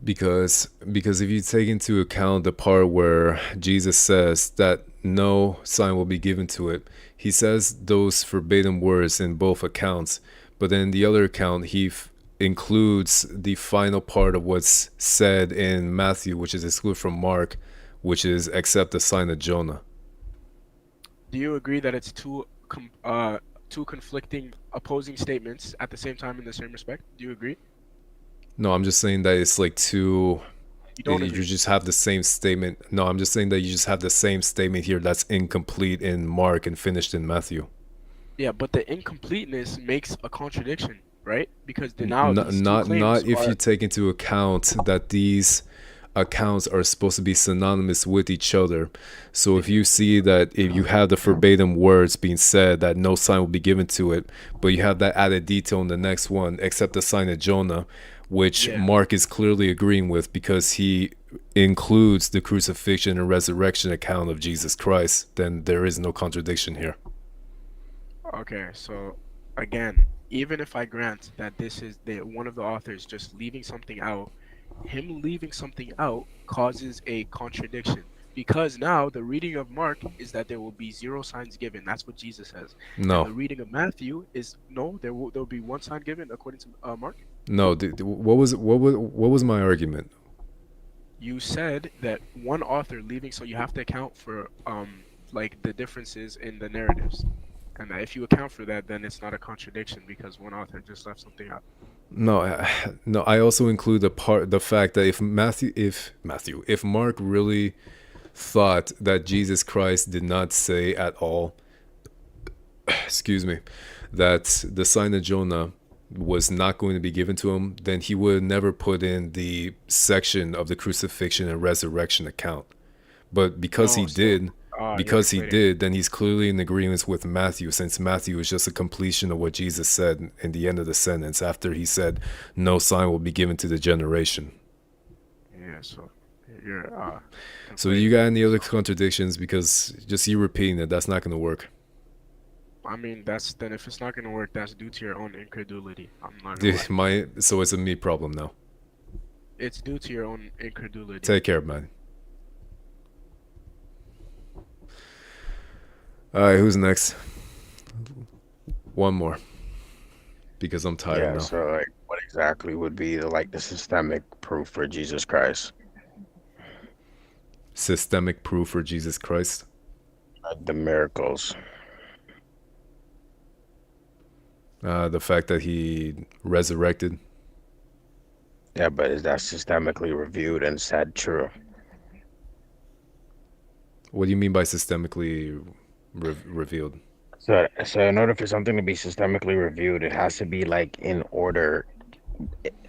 Because if you take into account the part where Jesus says that no sign will be given to it, he says those verbatim words in both accounts, but then in the other account he includes the final part of what's said in Matthew, which is excluded from Mark, which is except the sign of Jonah. Do you agree that it's two conflicting opposing statements at the same time in the same respect? Do you agree? No, I'm just saying that it's like two. You don't You agree. just have the same statement. No, I'm just saying that you just have the same statement here that's incomplete in Mark and finished in Matthew. Yeah, but the incompleteness makes a contradiction, right? Because now these two Not claims if are. you take into account that these accounts are supposed to be synonymous with each other. So if you see that if you have the verbatim words being said that no sign will be given to it, but you have that added detail in the next one, except the sign of Jonah, which Yeah. Mark is clearly agreeing with because he includes the crucifixion and resurrection account of Jesus Christ, then there is no contradiction here. Okay, so again, even if I grant that this is one of the authors just leaving something out, him leaving something out causes a contradiction because now the reading of Mark is that there will be 0 signs given. That's what Jesus says. And the No, reading of Matthew is no, there will be 1 sign given according to Mark. no. What was my argument? You said that one author leaving, so you have to account for like the differences in the narratives. And that if you account for that, then it's not a contradiction because one author just left something out. No, no. I also include the fact that if Mark really thought that Jesus Christ did not say at all, excuse me, that the sign of Jonah was not going to be given to him, then he would never put in the section of the crucifixion and resurrection account. But because No, he so did, you're conflating. then he's clearly in agreement with Matthew, since Matthew is just a completion of what Jesus said in the end of the sentence after he said, "No sign will be given to the generation." Yeah, so you're So conflating. you got any other contradictions? Because just you repeating it, that's not going to work. I mean, then if it's not gonna work, that's due to your own incredulity. I'm not gonna lie. So it's a me problem now. It's due to your own incredulity. Take care, man. All right, who's next? One more, because I'm tired Yeah, now. so like what exactly would be the systemic proof for Jesus Christ? Systemic proof for Jesus Christ. The miracles. The fact that he resurrected. Yeah, but is that systemically reviewed and said true? What do you mean by systemically revealed? So in order for something to be systemically reviewed, it has to be like in order.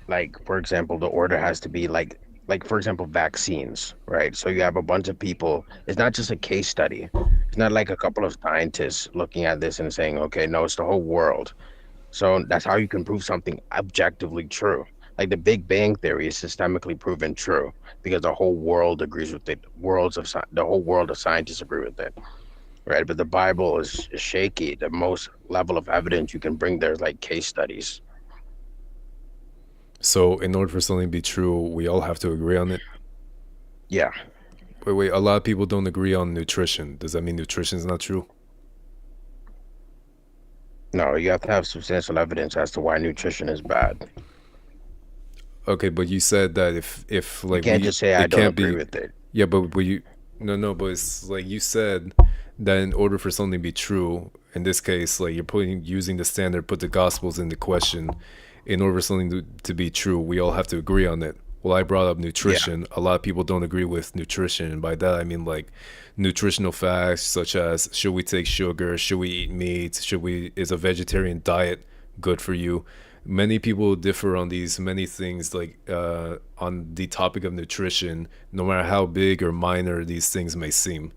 Like for example, the order has to be like for example, vaccines, right? So you have a bunch of people. It's not just a case study. It's not like a couple of scientists looking at this and saying, okay, no, it's the whole world. So that's how you can prove something objectively true. Like the Big Bang Theory is systemically proven true because the whole world agrees with it. The whole world of scientists agree with it, right? But the Bible is shaky. The most level of evidence you can bring there is like case studies. So in order for something to be true, we all have to agree on it. Yeah. Wait. A lot of people don't agree on nutrition. Does that mean nutrition is not true? No, you have to have substantial evidence as to why nutrition is bad. Okay, but you said that if like You can't just say I it don't can't agree be. with it. Yeah, but you no, but it's like you said that in order for something to be true, in this case, like you're using the standard, put the gospels into question in order for something to be true. We all have to agree on it. Well, I brought up nutrition. A lot of people don't agree with nutrition, and by that I mean like nutritional facts such as should we take sugar, should we eat meat, is a vegetarian diet good for you? Many people differ on these many things, like on the topic of nutrition, no matter how big or minor these things may seem.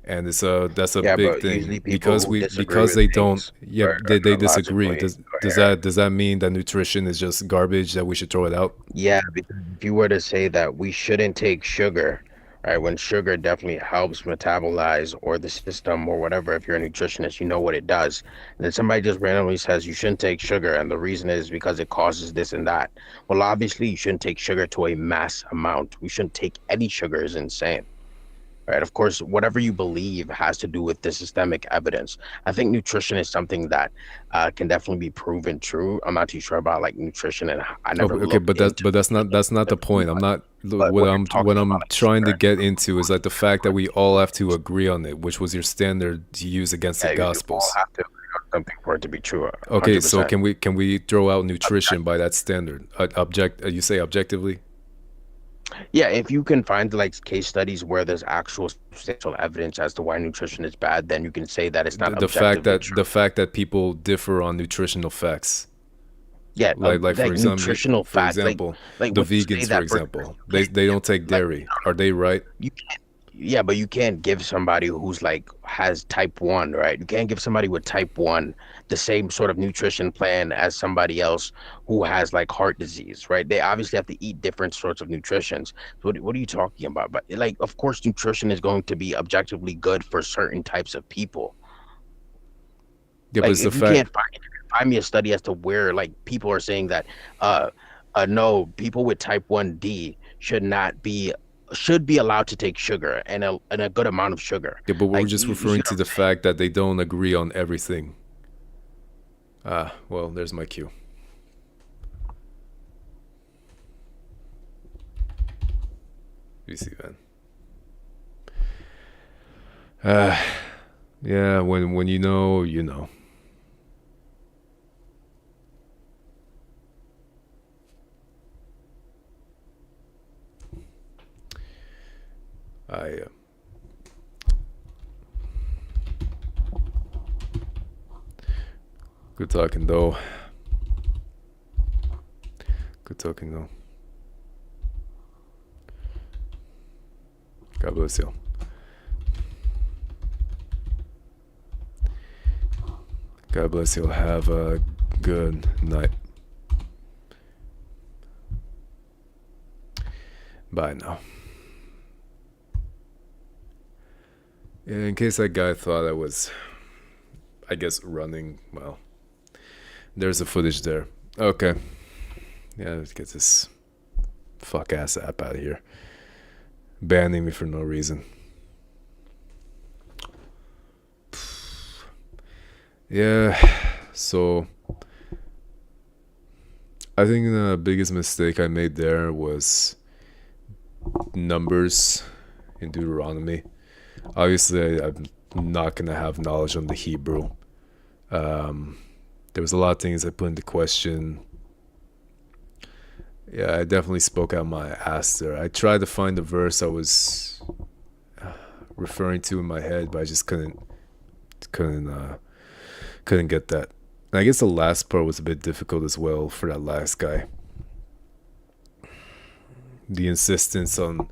And that's a Yeah, big but thing usually people who disagree because with they don't, things yeah, are they not disagree. logically Does that mean that nutrition is just garbage, that we should throw it out? Yeah, because if you were to say that we shouldn't take sugar, right, when sugar definitely helps metabolize or the system or whatever, if you're a nutritionist, you know what it does. And then somebody just randomly says you shouldn't take sugar, and the reason is because it causes this and that. Well, obviously, you shouldn't take sugar to a mass amount. We shouldn't take any sugar is insane. Right. Of course, whatever you believe has to do with the systemic evidence. I think nutrition is something that can definitely be proven true. I'm not too sure about like nutrition, and I Oh, never okay, looked into that's not the point. I'm not but when you're what talking I'm about like trying to sugar, get into is like the fact that we all have to agree on it, which was your standard to use against the yeah, you all gospels. have to agree on something for it to be true. Okay, so 100%. can we throw out nutrition by that standard? You say objectively? Yeah, if you can find like case studies where there's actual substantial evidence as to why nutrition is bad, then you can say that it's not objectively true. The fact that people differ on nutritional facts. Yeah, Like like nutritional facts, like the when you say vegans, for that, example, you can't they don't give, take like, dairy. Are they right? you can't, yeah, but you can't give somebody who's like has type 1, right? You can't give somebody with type 1 the same sort of nutrition plan as somebody else who has like heart disease, right? They obviously have to eat different sorts of nutritions. So what are you talking about? But like, of course, nutrition is going to be objectively good for certain types of people. Yeah, but Like it's the if you fact. can't find me a study as to where like people are saying that uh no, people with type 1D should be allowed to take sugar and a good amount of sugar. Yeah, but we're Like just you see referring what to I'm the saying? fact that they don't agree on everything. Ah, well, there's my cue. You see, man. Yeah, when you know, you know. I good talking though. Good talking though. God bless you. God bless you. Have a good night. Bye now. Yeah, in case that guy thought I was, I guess, running, well, there's the footage there. Okay. Yeah, let's get this fuck ass app out of here. Banning me for no reason. Yeah, so I think the biggest mistake I made there was numbers in Deuteronomy. Obviously, I'm not going to have knowledge on the Hebrew. There was a lot of things I put into question. Yeah, I definitely spoke out my ass there. I tried to find the verse I was referring to in my head, but I just couldn't get that. And I guess the last part was a bit difficult as well for that last guy. The insistence on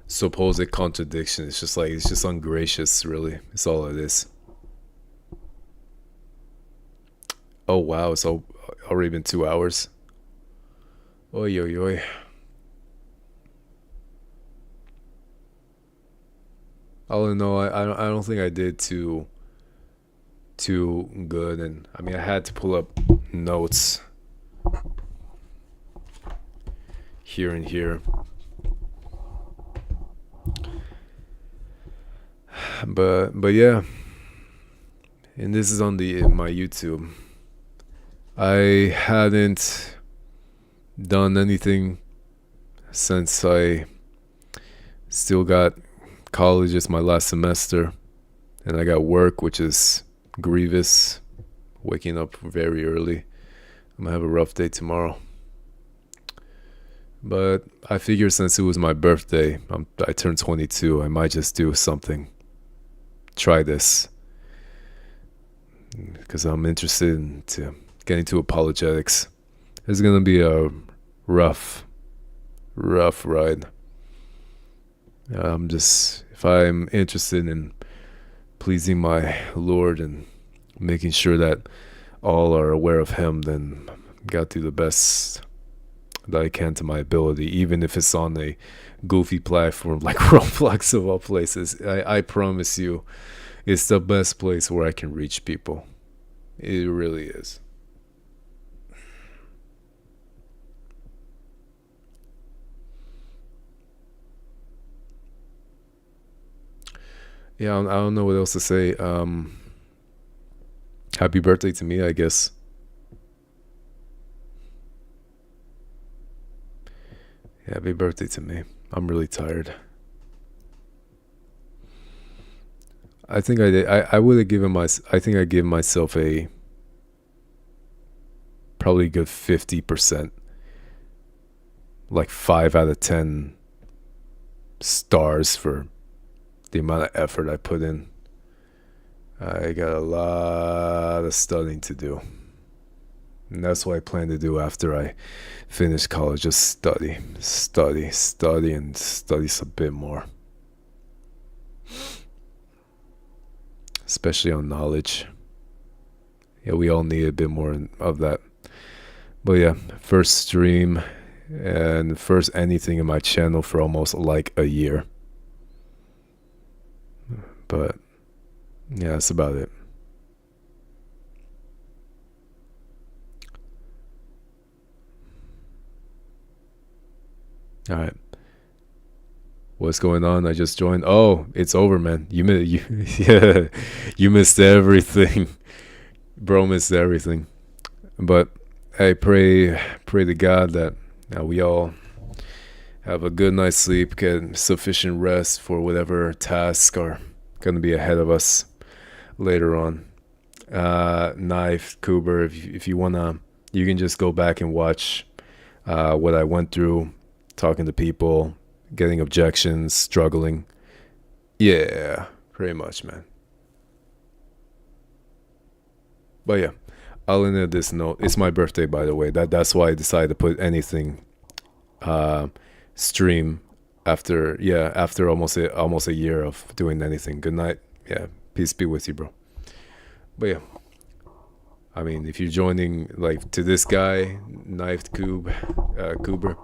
supposed contradiction. It's just ungracious, really. It's all it is. Oh wow, it's already been 2 hours. Oy oy oy. All in all, I don't think I did too good, and I mean I had to pull up notes here and here. But yeah, and this is on my YouTube. I hadn't done anything since I still got college. It's my last semester, and I got work, which is grievous. Waking up very early. I'm gonna have a rough day tomorrow. But I figure since it was my birthday, I turned 22, I might just do something. Try this. Because I'm interested in getting to apologetics. It's going to be a rough ride. If I'm interested in pleasing my Lord and making sure that all are aware of Him, then got to do the best that I can to my ability, even if it's on a goofy platform like Roblox of all places. I promise you, it's the best place where I can reach people. It really is. Yeah, I don't know what else to say. Happy birthday to me, I guess. Happy birthday to me. I'm really tired. I think I did. I would have given I think I gave myself a probably good 50%, like 5 out of 10 stars for the amount of effort I put in. I got a lot of studying to do. And that's what I plan to do after I finish college. Just study, and study a bit more. Especially on knowledge. Yeah, we all need a bit more of that. But yeah, first stream and first anything in my channel for almost like a year. But yeah, that's about it. All right. What's going on? I just joined. Oh, it's over, man. You yeah, you missed everything. Bro missed everything. But I pray to God that we all have a good night's sleep, get sufficient rest for whatever tasks are going to be ahead of us later on. Knife, Cooper, if you wanna, you can just go back and watch what I went through, talking to people, getting objections, struggling. Yeah, pretty much, man. But yeah, I'll end at this note. It's my birthday, by the way. That's why I decided to put anything stream after almost a year of doing anything. Good night. Yeah, peace be with you, bro. But yeah, I mean, if you're joining like to this guy, Knifed Cooper,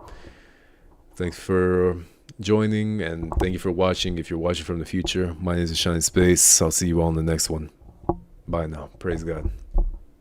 thanks for joining and thank you for watching. If you're watching from the future, my name is Shining Space. I'll see you all in the next one. Bye now. Praise God.